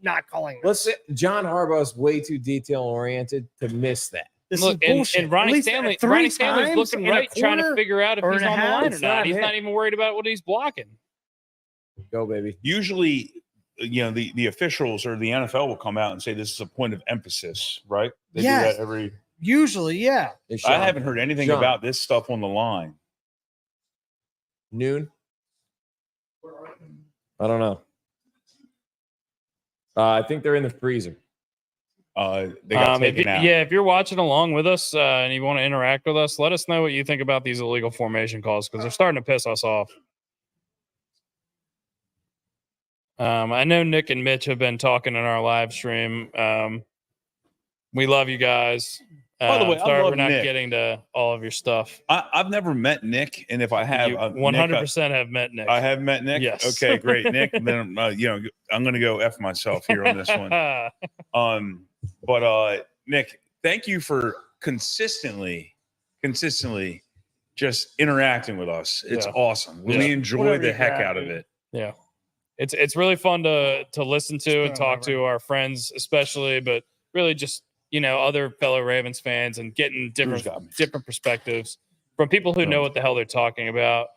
not calling this? Let's say John Harbaugh's way too detail oriented to miss that. This Look, is bullshit. and Ronnie At least Stanley, three Ronnie Stanley's times looking in a right, trying to quarter figure out if or he's and a on the half, line or it's not. not He's him. not even worried about what he's blocking. Go, baby. Usually, the officials or the NFL will come out and say this is a point of emphasis, right? They Yes. do that every. Usually, yeah. Hey, I Sean, haven't heard anything Sean. about this stuff on the line. noon. I don't know. I think they're in the freezer. They got If taken you- out. yeah, if you're watching along with us and you want to interact with us, let us know what you think about these illegal formation calls because they're starting to piss us off. I know Nick and Mitch have been talking in our live stream. We love you guys. By the way, I sorry love we're not Nick. getting to all of your stuff. I've never met Nick, and if I have, You Nick, 100% have met Nick. I have met Nick. Yes. Okay, great, Nick. Then I'm going to go f myself here on this one. But Nick, thank you for consistently just interacting with us. It's Yeah. awesome. Yeah. We enjoy Whatever the you heck got, out of dude. it. Yeah. It's really fun to listen to and talk to our friends, especially, but really just, other fellow Ravens fans and getting Drew's got me. different perspectives from people who know what the hell they're talking about.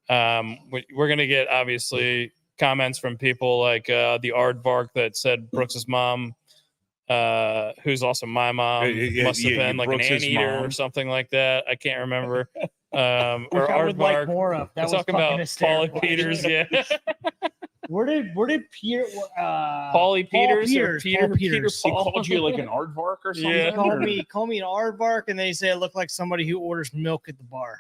We're going to get obviously comments from people like the Aardvark that said Brooks's mom, who's also my mom, must have been like Brooks's an anteater mom. or something like that. I can't remember. Which Or I would like Aardvark. more of. That We're was talking fucking about hysterical. Paulie Peters, yeah. Where did Pierre? Paulie Peters or Peter Peters. He called you like an aardvark or something? Yeah. Call me an aardvark, and they say I look like somebody who orders milk at the bar.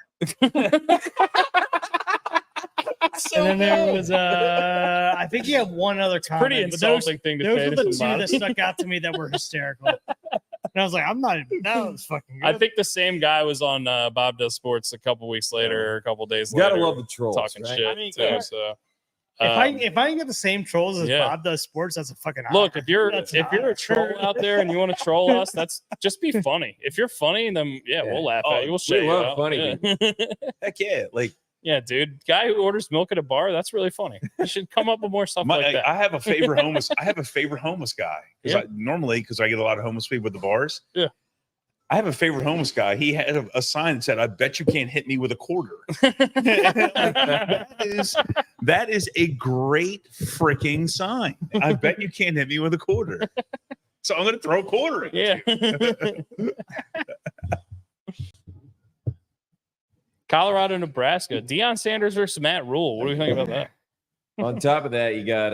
And then there was I think you have one other comment. Pretty but those insulting thing to those say were to the two somebody. that stuck out to me that were hysterical. And I was like, I'm not even. That was fucking good. I think the same guy was on Bob Does Sports a couple weeks later, or a couple days You later. gotta love the trolls, talking right? shit I mean, too. yeah. So if I can get the same trolls as yeah. Bob Does Sports, that's a fucking look, honor. if you're That's if an you're honor. a troll out there and you want to troll us, that's just be funny. If you're funny, then yeah, we'll laugh Oh, at you. We'll we show you. love out. funny Yeah. Heck yeah. Like Yeah, dude. Guy who orders milk at a bar, that's really funny. You should come up with more stuff like that. I have a favorite homeless. I have a favorite homeless guy because because I get a lot of homeless people at the bars. Yeah. I have a favorite homeless guy. He had a sign that said, "I bet you can't hit me with a quarter." that is a great freaking sign. I bet you can't hit me with a quarter. So I'm going to throw a quarter at Yeah. you. Colorado, Nebraska. Deion Sanders versus Matt Rule. What do you think about that? On top of that, you got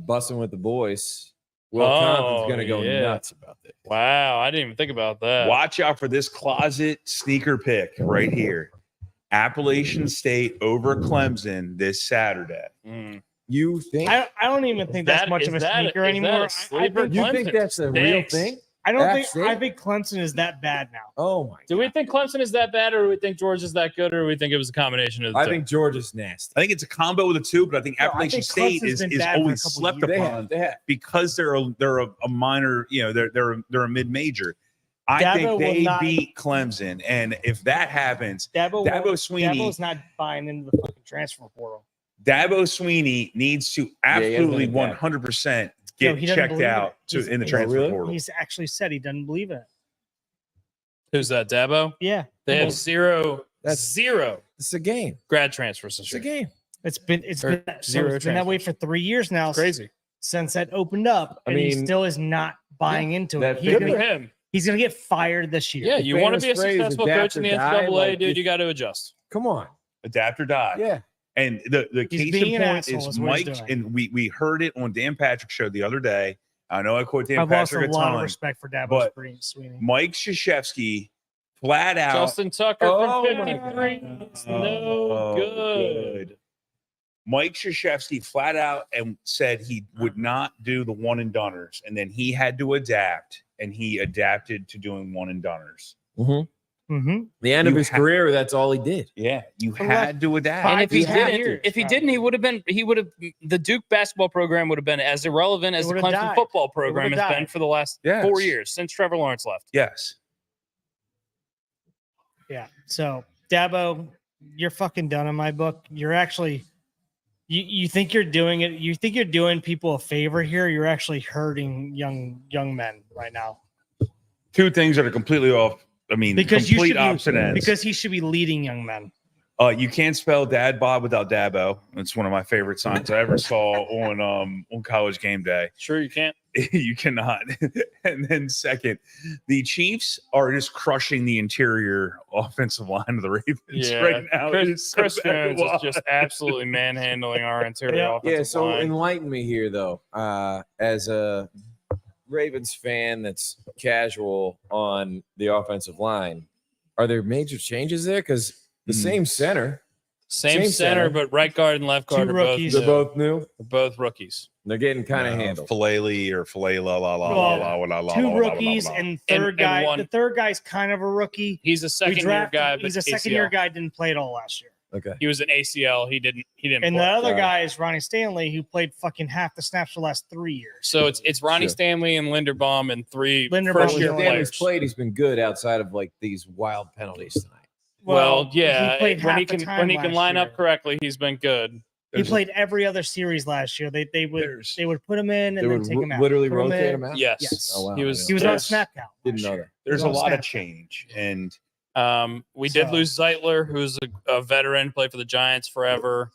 Bussing with the Boys. Will Oh, Compton's gonna go yeah. nuts about this. Wow, I didn't even think about that. Watch out for this closet sneaker pick right here. Appalachian State over Clemson this Saturday. Mm. You think? I don't even think that's much of a sneaker anymore. I think, You think that's a real Thanks. thing? I don't App think. State? I think Clemson is that bad now. Oh my! Do we think Clemson is that bad, or do we think George is that good, or do we think it was a combination of the I two? think George is nasty. I think it's a combo of the two, but I think No, I Appalachian think State Clemson's is been bad for a always couple slept years. They upon have. They have. because they're a minor, they're a mid major. I Dabo think will they not- beat Clemson, and if that happens, Dabo Sweeney Dabo's not buying into the fucking transfer portal. Dabo Sweeney needs to he hasn't absolutely been back. 100% No, get he doesn't checked believe out it. He's- in the he's- transfer really? portal. He's actually said he doesn't believe in it. Who's that? Dabo? Yeah, They have Well, zero that's- grad It's a game. transfers this It's a year. game. it's been Or zero that way for 3 years now. Crazy. Sunset opened up, I and he mean, still is not buying into that it. Good Good for him. He's gonna get fired this year. Yeah, The you want to be a famous phrase, successful adapt coach in or the die, NCAA, like, dude. if- You got to adjust. Come on. Adapt or die. Yeah. And the He's case being in an point asshole is is what he's Mike, doing. and we heard it on Dan Patrick's show the other day. I know I quote Dan I've lost Patrick a a lot of ton. respect for Dabo but Sweeney. Mike Krzyzewski flat out. Justin Tucker Oh from my 53. It's no Oh, good. Mike Krzyzewski flat out and said he would not do the one and doners, and then he had to adapt, and he adapted to doing one and doners. Mm-hmm. The end of You his ha- career, that's all he did. Yeah, you For had to adapt. And if he He had didn't, to. if he didn't, he would have been. The Duke basketball program would have been as irrelevant as the would've Clemson died. football It program would've has been died. for the last Yes. 4 years since Trevor Lawrence left. Yes. Yeah. So Dabo, you're fucking done in my book. You're actually you think you're doing it. You think you're doing people a favor here. You're actually hurting young men right now. Two things that are completely off. I mean, Because you complete should opposite be, ends. because he should be leading young men. You can't spell Dad Bob without Dabo. It's one of my favorite signs I ever saw on College Game Day. Sure, you can't. You cannot. And then second, the Chiefs are just crushing the interior offensive line of the Ravens right now. It is so Chris bad to Jones is watch. just absolutely manhandling our interior Yeah. offensive Yeah, so line. enlighten me here, though. As a Ravens fan that's casual on the offensive line, are there major changes there? Because the same center, Same same center, center. but right guard and left guard Two are both, rookies. they're new. both new. They're both rookies. They're getting kind of handled. Filet or filet la la la Well, la la la la Two la, rookies la, la. and third and guy. one- The third guy's kind of a rookie. He's a We second year drafted- guy, but he's a ACL. second year guy. Didn't play at all last year. Okay. He was an ACL. He didn't And the play. other Got it. guy is Ronnie Stanley, who played fucking half the snaps for the last 3 years. So it's Ronnie Sure. Stanley and Linderbaum and three Linderbaum first was year the When Stanley's players. played, he's been good outside of like these wild penalties tonight. Well, yeah, he played when half he the can time when he can last line year. up correctly, he's been good. He played every other series last year. They would There's- put him in They and then would take him out. literally Put rotate in. him out. Yes, Yes. Oh, wow. he was. He was on a there's- snap count. Didn't last know year. that. There's He a was on lot of snap count. change, and We did So- lose Zeitler, who's a veteran, played for the Giants forever.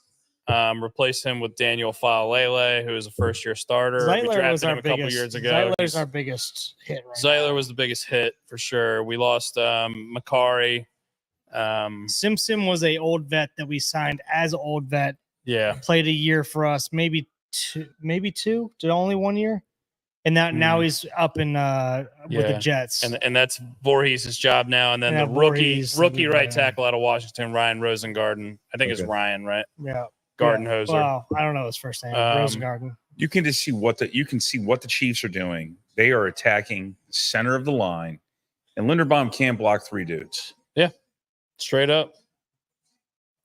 Replaced him with Daniel Faalele, who was a first year starter. We Zeitler drafted was our him a couple biggest. years ago. Zeitler's He's- our biggest hit. Right Zeitler now. was the biggest hit for sure. We lost Makari. Simpson was a old vet that we signed as an old vet. Yeah, Played a year for us, maybe two. Did only 1 year, and now he's up in with Yeah. the Jets. and that's Voorhees' job now. And then Yeah, the rookie Voorhees, right yeah. tackle out of Washington, Ryan Rosengarten. I think it's Okay. Ryan, right? yeah, Gardenhoser. Well, I don't know his first name. Rosengarten. you can just see what the Chiefs are doing. They are attacking the center of the line, and Linderbaum can't block three dudes. Straight up.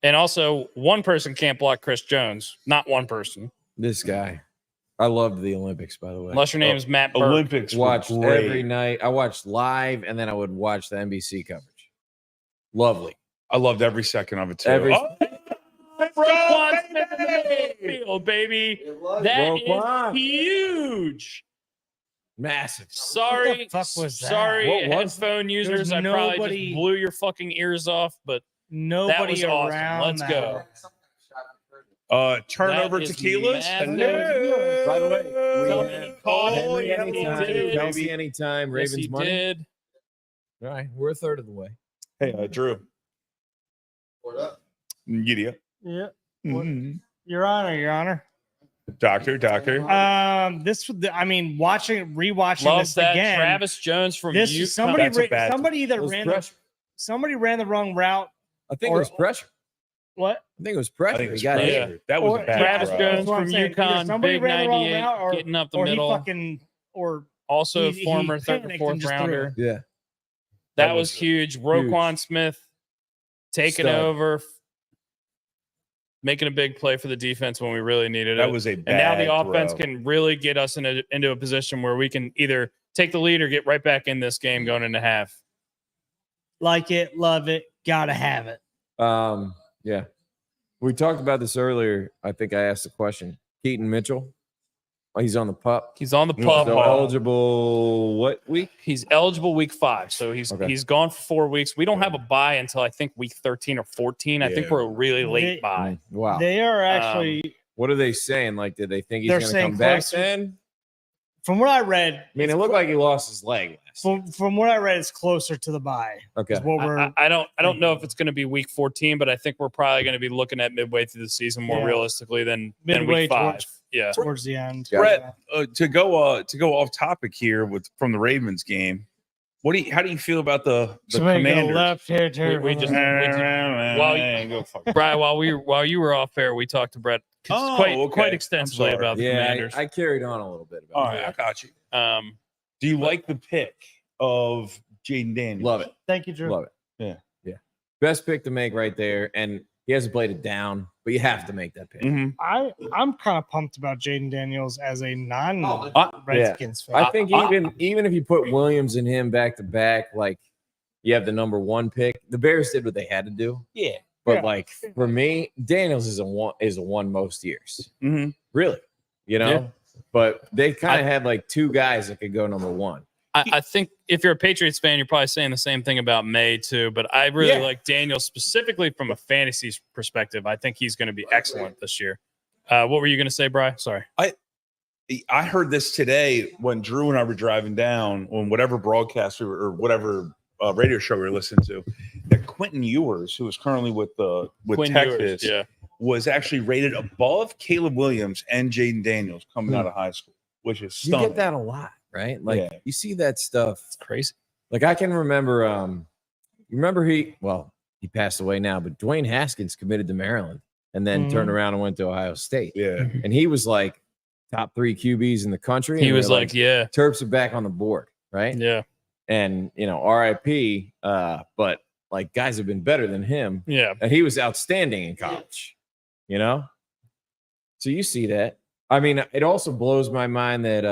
And also, one person can't block Chris Jones. Not one person. This guy. I loved the Olympics, by the way. Unless your name is Matt Burke. Olympics were Watched great. every night. I watched live, and then I would watch the NBC coverage. Lovely. I loved every second of it too. Every- Oh, Roquan Smith in the midfield, baby. That is Roquan. huge. Massive. Sorry. What the fuck was that? Sorry, What was headphone users. I probably nobody- just blew your fucking ears off, but Nobody was awesome. around. Let's that. go. turnover That is tequilas. massive. Hello. By the way, Tell we- me he caught it. Oh, Yes, yeah, he he anytime, did. Kelsey anytime. Yes, Ravens he money. did. All right, we're a third of the way. Hey, Drew. Giddy up. Yeah, Mhm. Your Honor. Doctor. This, I mean, rewatching Love this that. again. Travis Jones from This Utah. somebody That's a bad- somebody either It was ran pressure. somebody ran the wrong route. I think Or- it was pressure. What? I think it was pressure. I think it was He got pressure. hit. hit. That was Or a bad Travis throw. Jones That's what I'm from saying. Either UConn, somebody big ran the wrong 98, route or- getting up the or middle. he fucking or Also, he former third or panicked and fourth just threw rounder. Yeah. That That was was huge. Roquan Smith taking Stud. over, making a big play for the defense when we really needed That it. was a And now bad the offense throw. can really get us into a position where we can either take the lead or get right back in this game going into half. like it, love it, gotta have it. Yeah. We talked about this earlier. I think I asked the question. Keaton Mitchell. Oh, he's on the pup. He's on the Yeah, pup. So eligible what week? He's eligible week 5, so he's Okay. he's gone for 4 weeks. We don't have a bye until I think week 13 or 14. I think Yeah. we're a really late They- bye. Wow. They are actually What are they saying? Like, did they think he's They're going to saying come back closer- then? From what I read, I mean, it looked like he lost his leg last. from what I read, it's closer to the bye. Okay. Is what we're I don't know if it's going to be week 14, but I think we're probably going to be looking at midway through the season more Yeah. realistically than midway week 5. towards, Yeah. towards the end. Brett, to go off topic here from the Ravens game, how do you feel about the Somebody go Commanders? left here, too. We just- Well, go fuck. Brian, while you were off air, we talked to Brett Oh, quite okay. extensively I'm sorry. about the Yeah, Commanders. I carried on a little bit about All that. right, I got you. Um, Do you like the pick of Jaden Daniels? Love it. Thank you, Drew. Love it. Yeah. Yeah. Best pick to make right there. And he hasn't played it down, but you have to make that pick. Mhm. I'm kind of pumped about Jaden Daniels as a Oh, Redskins fan. I think even if you put Williams and him back to back, like you have the number 1 pick. The Bears did what they had to do. Yeah. But Yeah. like for me, Daniels is a one most years. Mm-hmm. Really. You know? Yeah. But they kind of had like 2 guys that could go number 1. I think if you're a Patriots fan, you're probably saying the same thing about May too. But I really Yeah. like Daniel specifically from a fantasy perspective. I think he's going to be excellent this year. What were you going to say, Brian? Sorry. I heard this today when Drew and I were driving down on whatever broadcast or whatever radio show we were listening to, that Quentin Ewers, who is currently with Quinn Texas, Ewers, yeah. was actually rated above Caleb Williams and Jaden Daniels coming out of high school, which is You stunning. get that a lot, right? Like Yeah. you see that stuff. It's crazy. Like I can remember you remember he passed away now, but Dwayne Haskins committed to Maryland and then turned around and went to Ohio State. Yeah. And he was like top 3 QBs in the country. He and was they're like, yeah, Terps are back on the board, right? yeah, And RIP, but like guys have been better than him. yeah. And he was outstanding in college, So you see that. I mean, it also blows my mind that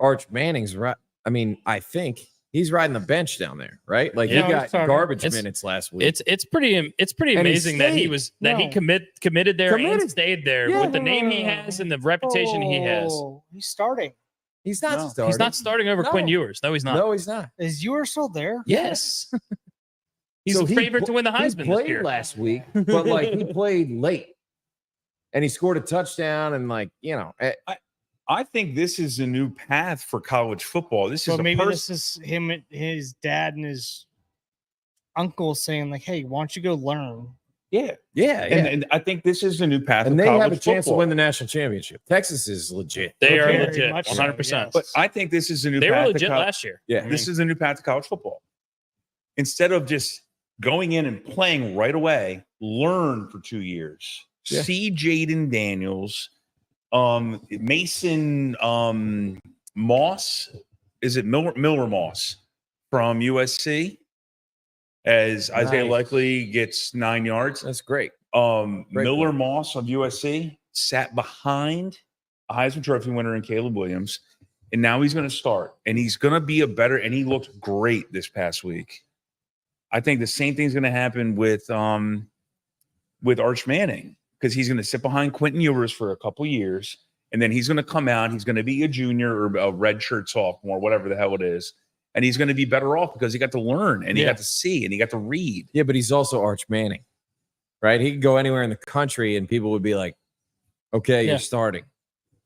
Arch Manning's right. I mean, I think he's riding the bench down there, right? Like Yeah, he got sorry. garbage It's- minutes last week. It's pretty And he amazing that he stayed. was that he No. committed there and Committed. stayed there Yeah. with the name he has and the reputation he has. Oh, he's starting. He's not No. starting. He's not starting over No. Quinn Ewers. No, he's not. No, he's not. Is Ewers still there? Yes. He's So a he favorite to win the He Heisman this played year. last week, but like he played late, and he scored a touchdown, and I think this is a new path for college football. This So is a maybe person. this is him, his dad, and his uncle saying like, "Hey, why don't you go learn?" Yeah. yeah, And I think this is a new path and of they college have a chance to football. win the national championship. Texas is legit. They are Very legit, much so, 100%. But I think this is a new They path were to legit college. last year. Yeah, This is a new path to college football. Instead of just going in and playing right away, learn for 2 years. Yeah. See Jaden Daniels, Mason Moss. Is it Miller Moss from USC? As Isaiah Nice. Likely gets 9 yards. that's great. Great Miller point. Moss of USC sat behind a Heisman Trophy winner in Caleb Williams, and now he's going to start, and he's going to be a better. And he looked great this past week. I think the same thing's going to happen with Arch Manning because he's going to sit behind Quentin Ewers for a couple years, and then he's going to come out. He's going to be a junior or a redshirt sophomore, whatever the hell it is, and he's going to be better off because he got to learn and he Yeah. got to see and he got to read. Yeah, but he's also Arch Manning, right? He could go anywhere in the country, and people would be like, "Okay, Yeah. you're starting,"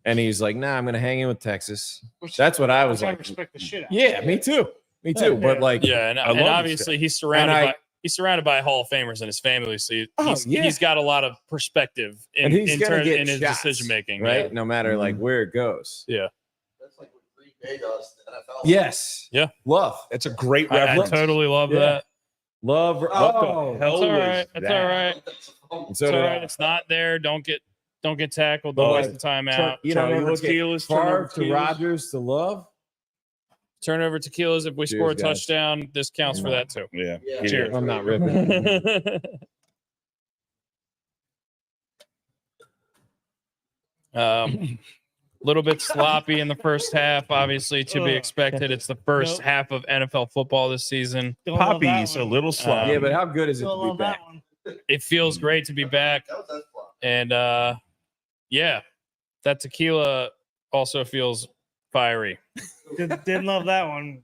and he's like, "Nah, I'm going to hang in with Texas." That's what I was I like. respect the shit out. Yeah, me too. Me too. But like, Yeah, and, I and love this obviously guy. he's surrounded And by he's surrounded by Hall of Famers in his family, so Oh, he's, yeah. he's got a lot of perspective in, and he's in, gonna turn, get in his shots, decision making. right? No matter like where it goes. Yeah. That's like what Green Bay does to the NFL. Yes. Yeah. Love. That's a great I reference. totally love Yeah. that. Love. What the Oh, hell It's all was right. It's that? all right. and so It's did all I. right. It's not there. Don't get tackled. Don't Oh, waste the timeout. You know, Turn you over look at Tequilas, turn over Favre to Tequilas. Rodgers to Love. Turnover tequilas. If we Cheers, score a guys. touchdown, this counts for that too. Yeah. Yeah. Cheers. I'm not ripping. Little bit sloppy in the first half, obviously to be Ugh. expected. It's the first Nope. half of NFL football this season. Don't love that Poppy's a one. little sloppy. Yeah, but how good is it Don't to be love that back? one. It feels great to be back, That was that flop. and yeah, that tequila also feels fiery. Didn't love that one.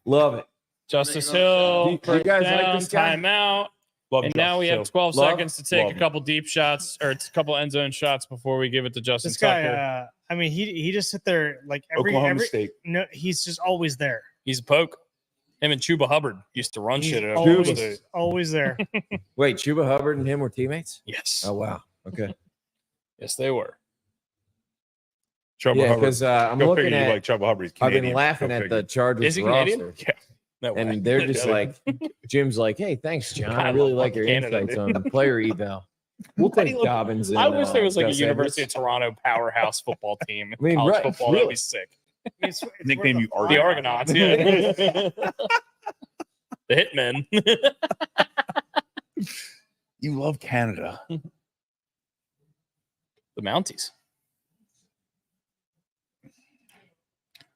Love it. Justice Do you Hill, guys like first down, this guy? timeout. Love And now we have Justin 12 Love- seconds to take love a him. couple deep shots or a couple end zone shots before we give it to Justin This guy, Tucker. I mean, he just sit there like every Oklahoma State. no, he's just always there. He's a poke. Him and Chuba Hubbard used to run He's shit at Oklahoma always, State. always there. Wait, Chuba Hubbard and him were teammates? Yes. Oh wow. Okay. Yes, they were. Chuba Yeah, Hubbard. because I'm Go looking figure you at. like Chuba Hubbard. He's I've been Canadian. laughing Go at figure. the Chargers Is he roster, Canadian? Yeah. No way. and they're just Yeah. like, Jim's like, "Hey, thanks, John. I God, really love like your Canada, insights dude. on player eval. We'll Why do take you look- Dobbins." And, I wish there was like a Gus University of Edwards. Toronto powerhouse football team. I mean, college right, football. That'd really. be sick. It's Nickname worth you a lot. The Argonauts. Yeah. The Hitmen. You love Canada. The Mounties.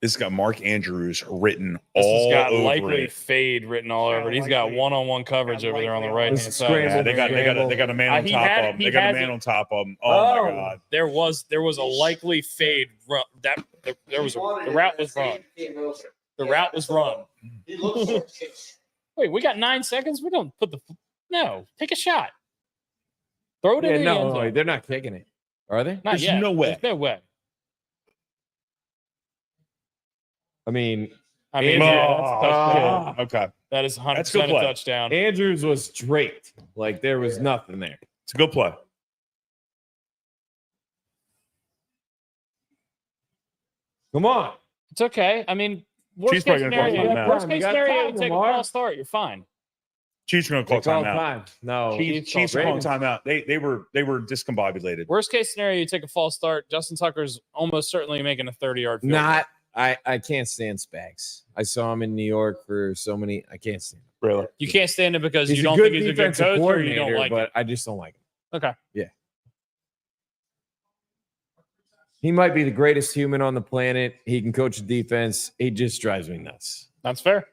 This has got Mark Andrews written This all has got over likely it. fade written all Yeah, over it. He's got likely. one-on-one coverage Yeah, over there on the likely. right hand This is side. scrambled. Yeah, they got a man on He top had- of him. he They got a has man it. on top of him. Oh, Oh. my god. There was a likely fade run. The route was run. The route was run. He looks Wait, we got 9 seconds. We don't put the no. Take a shot. Throw it Yeah, in the end no, zone. they're not kicking it, are they? Not There's yet. no way. There's no way. I mean, I mean, Oh, yeah, that's a touchdown. Okay. That is 100% That's a good a play. touchdown. Andrews was draped. Like there was nothing there. It's a good play. Come on. It's okay. I mean, worst Chiefs case probably gonna call scenario, timeout. worst You case got scenario, time, you take a Lamar. false start. You're fine. Chiefs are going to call They call timeout. time. No. Chiefs are calling timeout. They were discombobulated. Worst case scenario, you take a false start. Justin Tucker's almost certainly making a 30-yard field goal. Not. I can't stand Spags. I saw him in New York for so many. I can't stand him. Really. You can't stand it because He's you don't good think he's a good defensive coach or you coordinator, don't like but it. I just don't like him. Okay. Yeah. He might be the greatest human on the planet. He can coach a defense. He just drives me nuts. That's fair.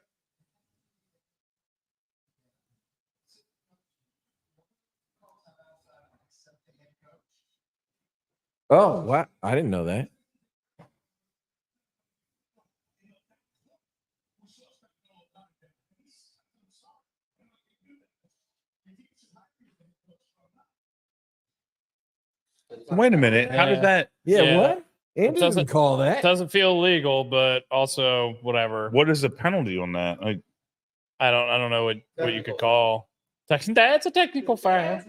Oh, what? I didn't know that. Wait a minute. How Yeah. did that? Yeah, Yeah. what? Andrew doesn't- doesn't call that. It doesn't feel legal, but also whatever. What is the penalty on that? Like, I don't know what you could call. That's a technical foul.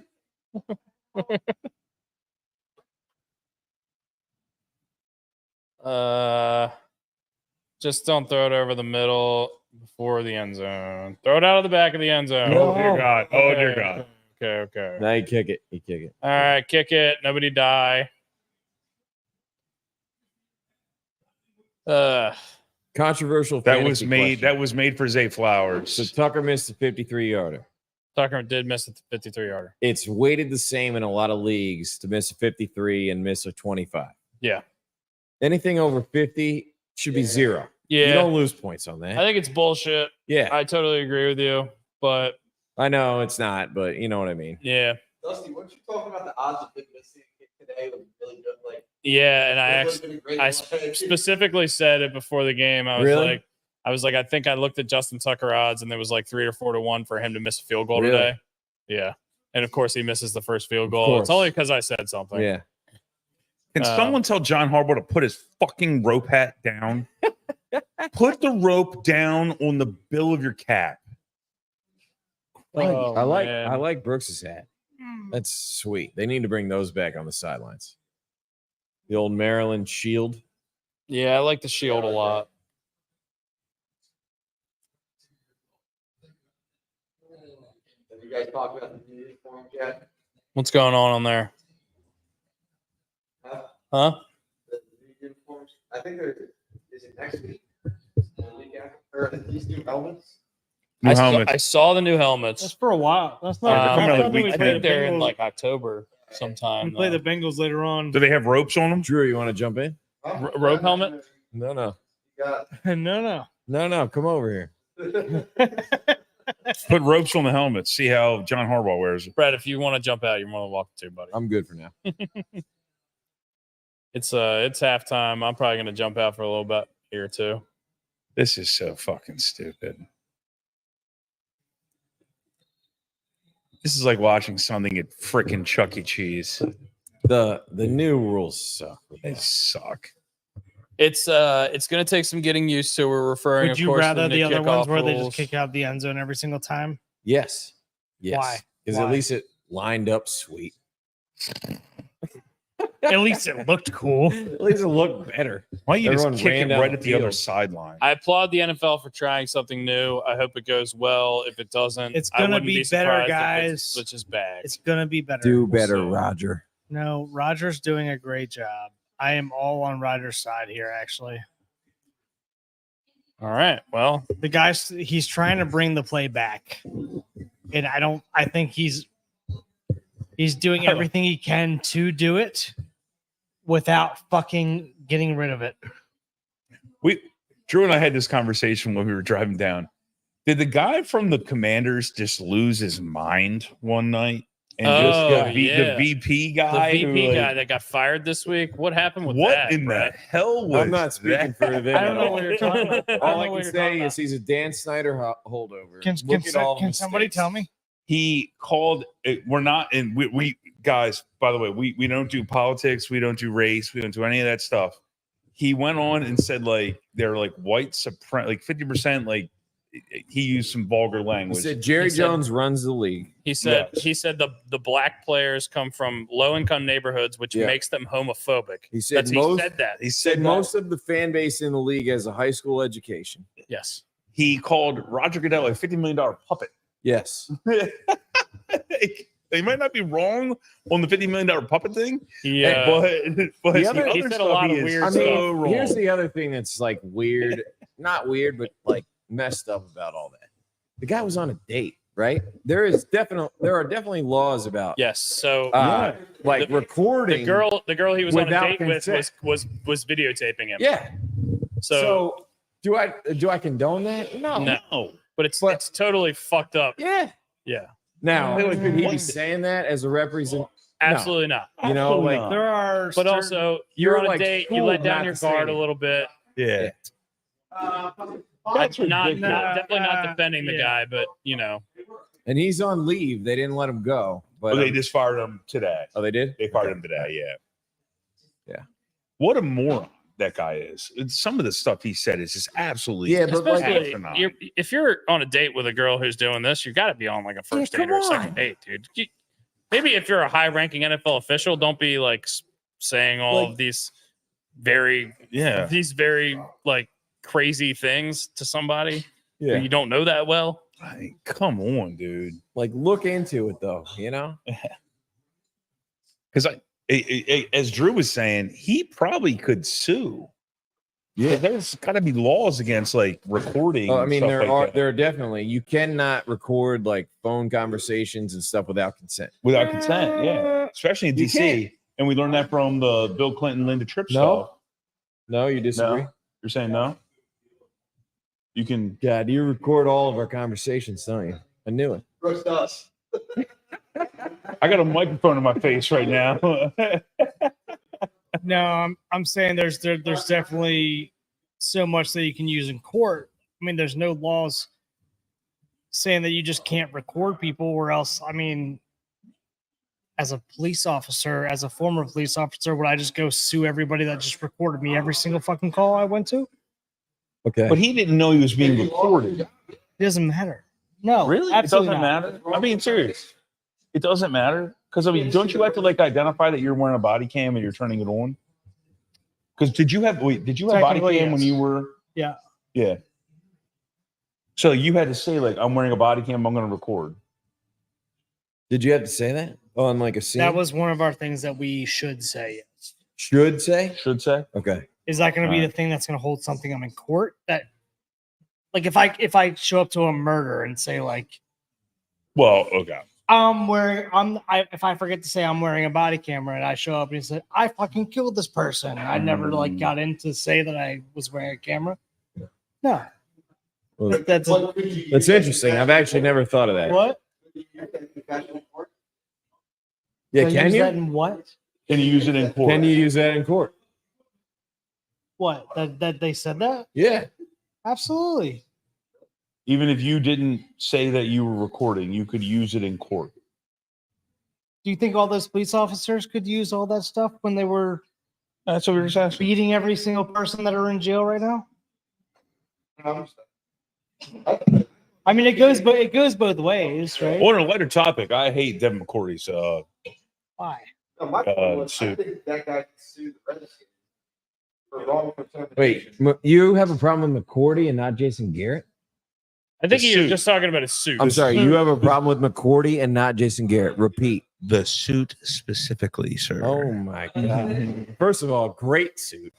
Just don't throw it over the middle before the end zone. Throw it out of the back of the end zone. oh dear God. Oh dear Okay. God. Okay. Now you kick it. You kick it. All right, kick it. Nobody die. Controversial. That was fantasy made. question. That was made for Zay Flowers. So Tucker missed a 53-yarder. Tucker did miss the 53-yarder. It's weighted the same in a lot of leagues to miss a 53 and miss a 25. Yeah. Anything over 50 should be zero. You Yeah. don't lose points on that. I think it's bullshit. Yeah, I totally agree with you. But I know it's not, but you know what I mean. yeah. Dusty, weren't you talking about the odds of him missing a kick today was really good? Like, Yeah. And I it would've actually been a great I one. specifically said it before the game. I was Really? like, I think I looked at Justin Tucker odds and there was like 3 or 4 to 1 for him to miss a field goal Really? today. Yeah. And of course he misses the first field goal. course. It's only because I said something. Yeah. Can someone tell John Harbaugh to put his fucking rope hat down? Put the rope down on the bill of your cap. Oh, I man. like Brooks's hat. That's sweet. They need to bring those back on the sidelines. The old Maryland shield. Yeah, I like the shield a lot. Have you guys talked about the new uniforms yet? What's going on there? Huh? Huh? The new uniforms? I think they're. Is it next week? The week after? Or these new helmets? New I helmets. saw the new That's helmets. for a while. That's Yeah, not. they're coming out that's like when week we I play 10. think the they're in Bengals- like October sometime. We play though. the Bengals later on. Do they have ropes on them? Drew, you want to jump in? rope helmet? No. You got. No. Come over here. Put ropes on the helmets. See how John Harbaugh wears it. Brett, if you want to jump out, you're more than welcome to, buddy. I'm good for now. It's halftime. I'm probably gonna jump out for a little bit here too. This is so fucking stupid. This is like watching something at frickin' Chuck E. Cheese. The new rules suck. They suck. It's going to take some getting used to. We're referring. Would of you course, to rather the other ones kickoff where they rules. just kick out the end zone every single time? Yes. Why? Because at Why? least it lined up sweet. At least it looked cool. At least it looked better. Why don't you Everyone just kick ran it down right the at the other field. sideline? I applaud the NFL for trying something new. I hope it goes well. If it doesn't, It's I gonna wouldn't be surprised better, if guys. It's just bad. It's gonna be better. Do better, So- Roger. No, Roger's doing a great job. I am all on Roger's side here, actually. All right. Well, The he's trying to bring the play back. And I think he's doing everything he can to do it without fucking getting rid of it. Drew and I had this conversation when we were driving down. Did the guy from the Commanders just lose his mind one night? And Oh, the yeah. VP the guy, VP who, like, guy that got fired this week. What happened with what that? in Brett? the hell was I'm not speaking that? for them. I don't at know all. what you're talking about. I don't All know I what can you're say talking is he's a Dan Snyder holdover. Can Look at all the can somebody mistakes. tell me? He called it, we're not in we guys, by the way, we don't do politics, we don't do race, we don't do any of that stuff. He went on and said like they're like white supremacy, like 50%, like he used some vulgar He language. said Jerry He said- Jones runs the league. He said Yes. the black players come from low income neighborhoods, which Yeah. makes them homophobic. He said He most. said that. He Said said most of the fan base in the league has a high school education. Yes. he called Roger Goodell a $50 million puppet. Yes. They might not be wrong on the $50 million puppet thing, Yeah. but The the other- other he said a stuff lot he of is weird I stuff. so mean, wrong. here's the other thing that's like weird, not weird, but like messed up about all that. The guy was on a date, right? There are definitely laws about Yes. So like The- recording. the girl he was on a Without date consent. with was videotaping him. Yeah. So, So do I condone that? No. no, but it's But- it's totally fucked up. Yeah. Yeah. Now, Wait, wait, could he be what? saying that as a represent? Absolutely not. You know, Absolutely like not. There are But certain- also, you're on a like date. You schooled let down not your to say guard a it. little bit. yeah. That's not ridiculous. definitely not defending the yeah. guy, but you know, and he's on leave. They didn't let him go. But But they just fired him today. oh, they did. They fired him today. Yeah. Yeah. What a moron that guy is. Some of the stuff he said is just absolutely. Yeah, but like, especially asinine. if you're on a date with a girl who's doing this, you got to be on like a first date come or a second on. date, dude. Maybe if you're a high-ranking NFL official, don't be like saying all Like- of these very yeah. like crazy things to somebody who yeah, you don't know that well. Like, come on, dude. like look into it though. You know, Because as Drew was saying, he probably could sue. Yeah, there's got to be laws against like recording. oh, I and mean stuff there like are that there are definitely you cannot record like phone conversations and stuff without consent. without consent. Yeah, especially in You DC. can't. And we learned that from the Bill Clinton, Linda Tripp No. stuff. No, you disagree. No? You're saying no? You can. God, you record all of our conversations, don't you? I knew it. Roast us. I got a microphone in my face right now. No, I'm saying there's definitely so much that you can use in court. I mean, there's no laws saying that you just can't record people, or else, I mean, as a police officer, as a former police officer, would I just go sue everybody that just recorded me every single fucking call I went to? Okay. But he didn't know he was being recorded. It doesn't matter. No, Really? It absolutely doesn't not. matter. I'm being serious. It doesn't matter because I mean, don't you have to like identify that you're wearing a body cam and you're turning it on? Because did you have body Technically, cam when yes. you were? Yeah. Yeah. So you had to say like, I'm wearing a body cam. I'm going to record. Did you have to say that on like a scene? That was one of our things that we should say. Yes. should say. Should say. Okay. Is that going to be Alright. the thing that's going to hold something up in court? That, like, if I show up to a murder and say like, Well, okay. if I forget to say I'm wearing a body camera and I show up and he said I fucking killed this person, and I never like got in to say that I was wearing a camera. No, Well, that's that's interesting. I've actually never thought of that. what. Yeah, I can use you? that in what? Can you use it in court? Can you use that in court? What that they said that? Yeah. Absolutely. Even if you didn't say that you were recording, you could use it in court. Do you think all those police officers could use all that stuff when they were That's what we were just asking. beating every single person that are in jail right now? I mean, it goes both ways, right? On a lighter topic, I hate Devin McCourty's Why? suit. That guy can sue the Redskins for wrongful Wait, termination. you have a problem with McCourty and not Jason Garrett? I think The he was suit. just talking about his suit. I'm sorry, you have a problem with McCourty and not Jason Garrett. Repeat. The suit specifically, sir. Oh my god! First of all, great suit.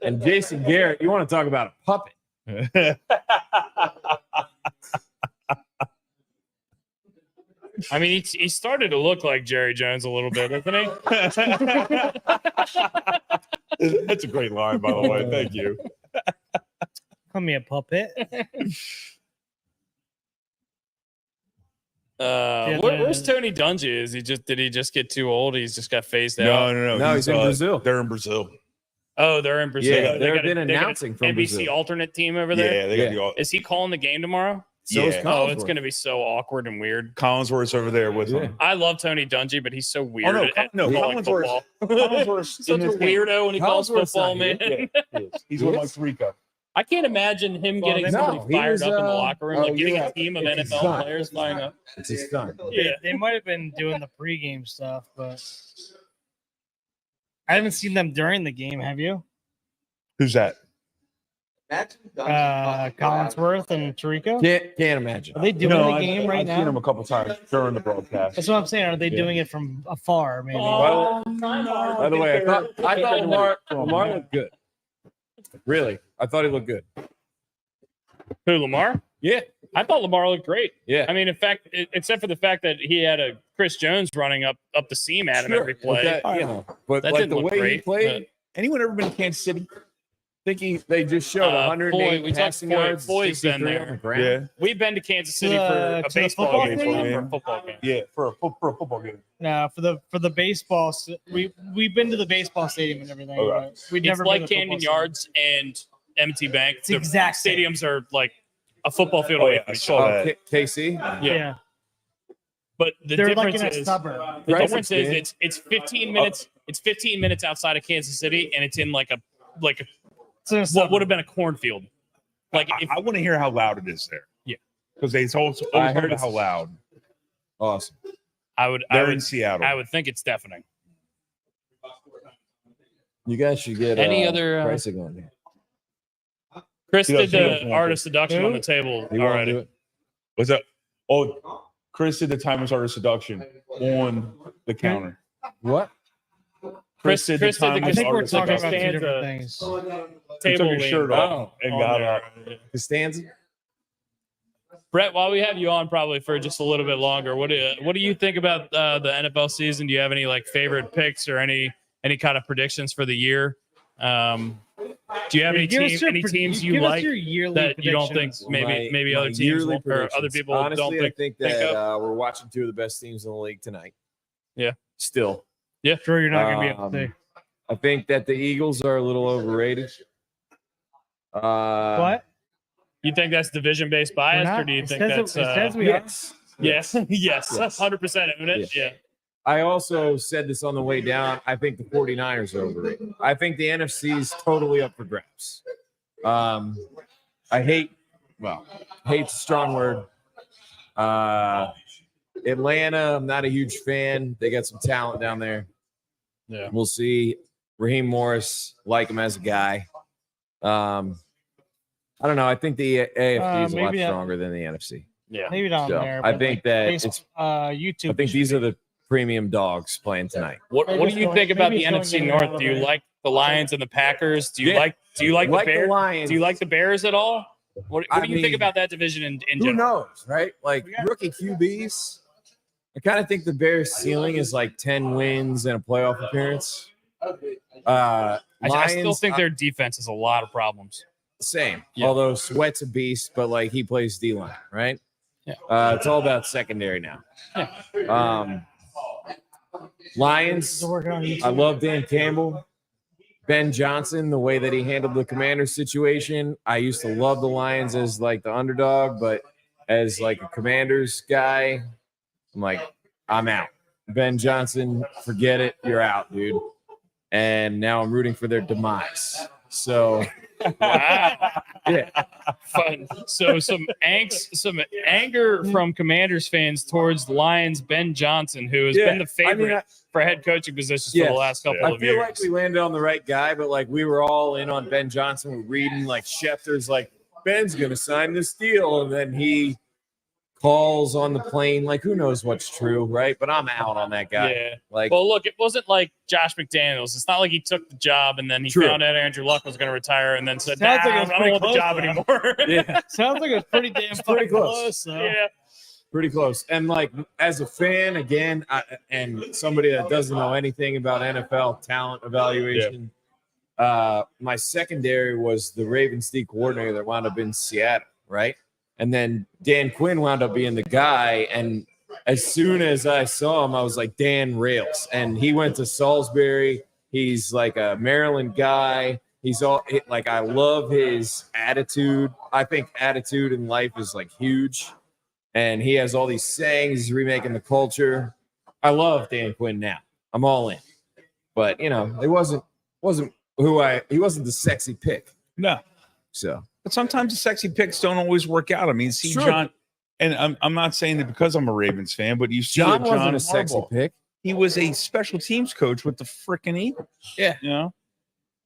And Jason Garrett, you want to talk about a puppet? I mean, he started to look like Jerry Jones a little bit, doesn't he? That's a great line, by the way. Thank you. Call me a puppet. Where's Tony Dungy? Did he just get too old? He's just got phased out. No. No, he's in Brazil. They're in Brazil. Oh, they're in Brazil. Yeah, They they've got been they got announcing from NBC Brazil. alternate team over there. Yeah, they got the all. Is he calling the game tomorrow? So is Yeah. Oh, it's Collinsworth. going to be so awkward and weird. Collinsworth's over there with Yeah. him. I love Tony Dungy, but he's so weird. no, at no, calling Collinsworth- football. Collinsworth's Such in a this game. weirdo when he calls Collinsworth's football, not man. Yeah, he is. He's with Mike Tirico. I can't imagine him Well, getting no, somebody he fired was, up in the locker room, oh, like getting yeah, a team of it's his NFL son. players firing up. It's his son. Yeah. They might have been doing the pregame stuff, but I haven't seen them during the game. Have you? Who's that? Collinsworth and Tarico. Can't imagine. Are they doing the game right I've seen him now? a couple times during the broadcast. That's what I'm saying. Are they Yeah. doing it from afar? Maybe. Oh, By the way, I thought Lamar looked good. Really, I thought he looked good. Who, Lamar? Yeah, I thought Lamar looked great. yeah. I mean, in fact, except for the fact that he had a Chris Jones running up the seam at him every play. But that, you know, but That like didn't the look way he great, played, Anyone ever been to Kansas City? thinking they just showed 108 Foy, we talked passing Foy- yards, Foy's been 63 there. on the ground. Yeah, We've been to Kansas City To for the a baseball football game, game? for a football game. yeah, for a football game. No, for the baseball. We've been to the baseball stadium and everything. Okay. But we've It's never like been to Canyon football Yards and M&T Bank. It's the exact same. stadiums are like a football field Oh, away yeah, from I each saw other. that. KC. stadium. Yeah. But the They're like difference in a is suburb. the Right. difference is Yeah. it's 15 minutes. It's 15 minutes outside of Kansas City, and it's in like a It's in a what suburb. would have been a cornfield. Like if I want to hear how loud it is there. Yeah. because they always I always heard heard it's- how loud. Awesome. They're in Seattle. I would think it's deafening. You guys should get Any other, pricing on here. Chris He did doesn't want the to. artist seduction on Who? the table You want to already. do it? What's that? Oh, Chris did the timeless artist seduction on the counter. What? Chris did the I timeless think we're artist talking about two seduction. different things. He took Table his lean. shirt off and on got there. out. Costanza? Brett, while we have you on, probably for just a little bit longer, what do you think about the NFL season? Do you have any like favorite picks or any kind of predictions for the year? Do you have any Give us teams your any pre- teams you give us like your yearly that you don't think predictions. maybe My other teams yearly won't, or other predictions. people Honestly, don't I think? think think that we're watching two of the best teams in the league tonight. Yeah. Still. Sure, you're not going to be able to. I think that the Eagles are a little overrated. What? You think that's division based We're bias, not? or do you It think says that's it says we are. Yes. yes, yes, Yes. 100% eminent? Yeah. I also said this on the way down. I think the 49ers are overrated. I think the NFC is totally up for grabs. Hate's a strong word. Atlanta, I'm not a huge fan. They got some talent down there. Yeah. We'll see. Raheem Morris, like him as a guy. I don't know. I think the AFC is a lot maybe stronger than the NFC. Yeah. Maybe down So, there. I but, think like, that base- it's. YouTube. I think these are the premium dogs playing tonight. What Maybe do it's you going- think about the maybe it's NFC going North? down Do you a bit. like the Lions and the Packers? Do you Yeah. like the Bears? Lions. Do you like the Bears at all? What I do you think mean, about that division in Who general? knows, right? Like rookie QBs. I kind of think the Bears' ceiling is like 10 wins and a playoff appearance. I still Lions, think their defense has a lot of problems. same. Yeah. Although Sweat's a beast, but like he plays D line, right? Yeah. It's all about secondary now. Lions. Working on YouTube. I love Dan Campbell. Ben Johnson, the way that he handled the commander situation. I used to love the Lions as like the underdog, but as like a commander's guy, I'm like, I'm out. Ben Johnson, forget it, you're out, dude. And now I'm rooting for their demise. So Wow. yeah, Fun. So some angst, some anger from Commanders fans towards Lions Ben Johnson, who has been the favorite for head coaching positions for the last couple I of feel years. like we landed on the right guy, but like we were all in on Ben Johnson. We're reading like Schefter's like Ben's gonna sign this deal, and then he calls on the plane. Like who knows what's true, right? But I'm out on that guy. Yeah. Like Well, look, it wasn't like Josh McDaniels. It's not like he took the job and then he True. found out Andrew Luck was going to retire and then said, Sounds like it was I don't want the pretty job close, anymore. yeah, Sounds like it's pretty damn pretty fucking close. though. Yeah. pretty close. And like as a fan, again, and somebody that doesn't know anything about NFL talent evaluation, my secondary was the Ravens D coordinator that wound up in Seattle, right? And then Dan Quinn wound up being the guy. And as soon as I saw him, I was like, Dan rails. And he went to Salisbury. He's like a Maryland guy. He's all like, I love his attitude. I think attitude in life is like huge. And he has all these sayings. He's remaking the culture. I love Dan Quinn now. I'm all in. But, you know, it wasn't he wasn't the sexy pick. No. So. But sometimes the sexy picks don't always work out. I mean, see Sure. John, and I'm not saying that because I'm a Ravens fan, but you see John that wasn't a sexy Harbaugh, pick. he was a special teams coach with the freaking Eagles. Yeah. You know?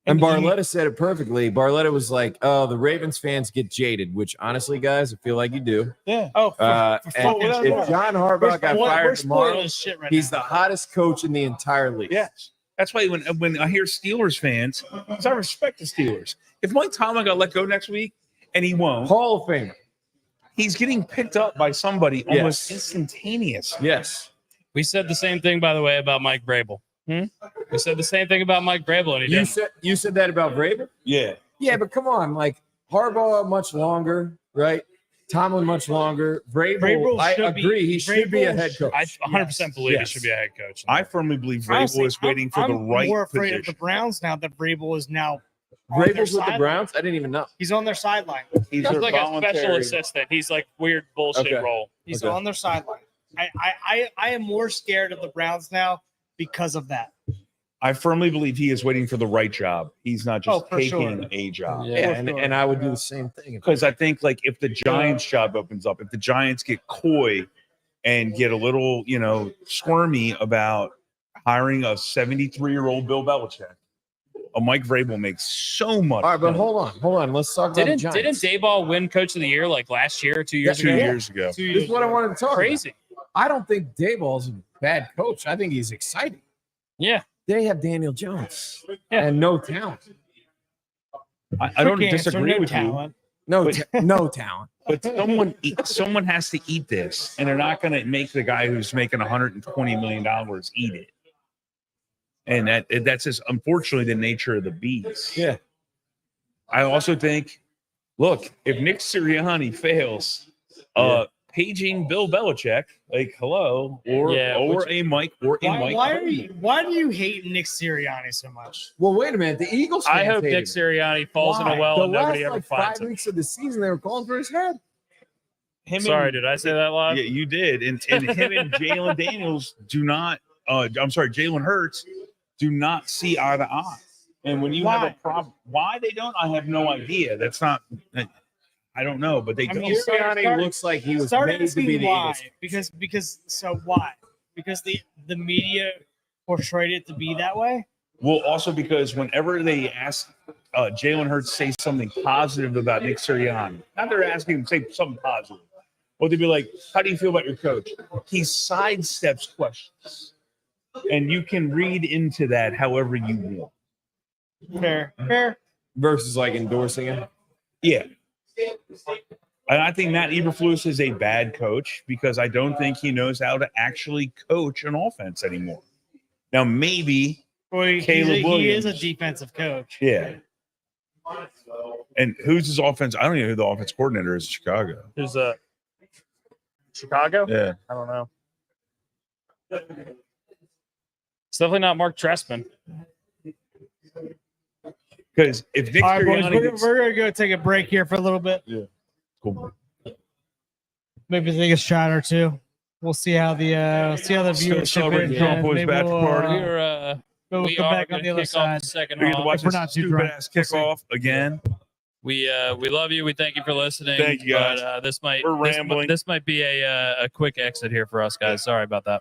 And Barletta said it perfectly. Barletta was like, "Oh, the Ravens fans get jaded," which honestly, guys, I feel like you do. Yeah. Oh, And fucking if sure. John Harbaugh got we're fired spoiling tomorrow, this shit right he's now. the hottest coach in the entire league. Yes. That's why when I hear Steelers fans, because I respect the Steelers. If Mike Tomlin got let go next week, and he won't, Hall of Famer. he's getting picked up by somebody Yes. almost instantaneous. Yes. We said the same thing, by the way, about Mike Vrabel. We said the same thing about Mike Vrabel, and he didn't. You said that about Vrabel? Yeah. Yeah, but come on, like Harbaugh much longer, right? Tomlin much longer. Vrabel I should be- agree. He should be a Vrabel head coach. I 100% believe he Yes. should be a head coach. I firmly believe Vrabel Honestly, is waiting for I'm the right more afraid of the position. Browns now that Vrabel is now on their Vrabel's with the sideline. Browns? I didn't even know. He's on their sideline. He's He's their like a special voluntary- assistant. He's like weird bullshit Okay. role. He's Okay. on their sideline. I am more scared of the Browns now because of that. I firmly believe he is waiting for the right job. He's not just for taking sure. a job. Yeah. Yeah, and I would do the same thing. Because I think like if the Giants job opens up, if the Giants get coy and get a little, squirmy about hiring a 73-year-old Bill Belichick, a Mike Vrabel makes so much. All right, but money. hold on. Let's talk about the Didn't Giants. Dayball win Coach of the Year like last year or 2 years 2 ago? years ago. This is what I wanted to talk Crazy. about. I don't think Dayball's a bad coach. I think he's exciting. Yeah. They have Daniel Jones Yeah. and no talent. I don't Quick answer, disagree no with you, talent. No, But- no talent. but someone has to eat this, and they're not going to make the guy who's making $120 million eat it. And that's just unfortunately the nature of the beast. Yeah. I also think, look, if Nick Sirianni fails, paging Bill Belichick, like hello, or a Mike or a Mike. Why do you hate Nick Sirianni so much? Well, wait a minute. The Eagles. I fans hope hated Nick him. Sirianni falls in Why? a well the and nobody last, ever like, finds 5 him. weeks of the season, they were calling for his head. Sorry, did I say that live? Yeah, you did. And him and Jalen Daniels do not. Jalen Hurts do not see eye to eye. And when you have a problem, why they don't, I have no idea. That's not. I don't know, but they I don't. mean, Sirianni looks like he was Start made to asking be the why. Eagles. Why? Because the media portrayed it to be that way. Well, also because whenever they ask Jalen Hurts to say something positive about Nick Sirianni, not they're asking him to say something positive, or they'd be like, "How do you feel about your coach?" He sidesteps questions, and you can read into that however you want. Fair. Versus like endorsing him. Yeah. And I think Matt Eberflus is a bad coach because I don't think he knows how to actually coach an offense anymore. Now, maybe, Boy, he Caleb is a Williams. defensive coach. yeah. And who's his offense? I don't even know who the offense coordinator is in Chicago. Who's Chicago? Yeah. I don't know. It's definitely not Mark Trestman. Because if Nick All right, boys, Sirianni gets, we're gonna go take a break here for a little bit. cool. Maybe take a shot or two. We'll see how the Still viewership celebrating is. Sean and Boyd's maybe bachelor party. we'll We come are back on gonna the other kick off side. the second We get to half. watch If we're this not too stupid drunk. ass We'll see. kickoff again. We love you. We thank you for listening. Thank you, guys. But, this might We're rambling. This might be a quick exit here for us, guys. Sorry about that.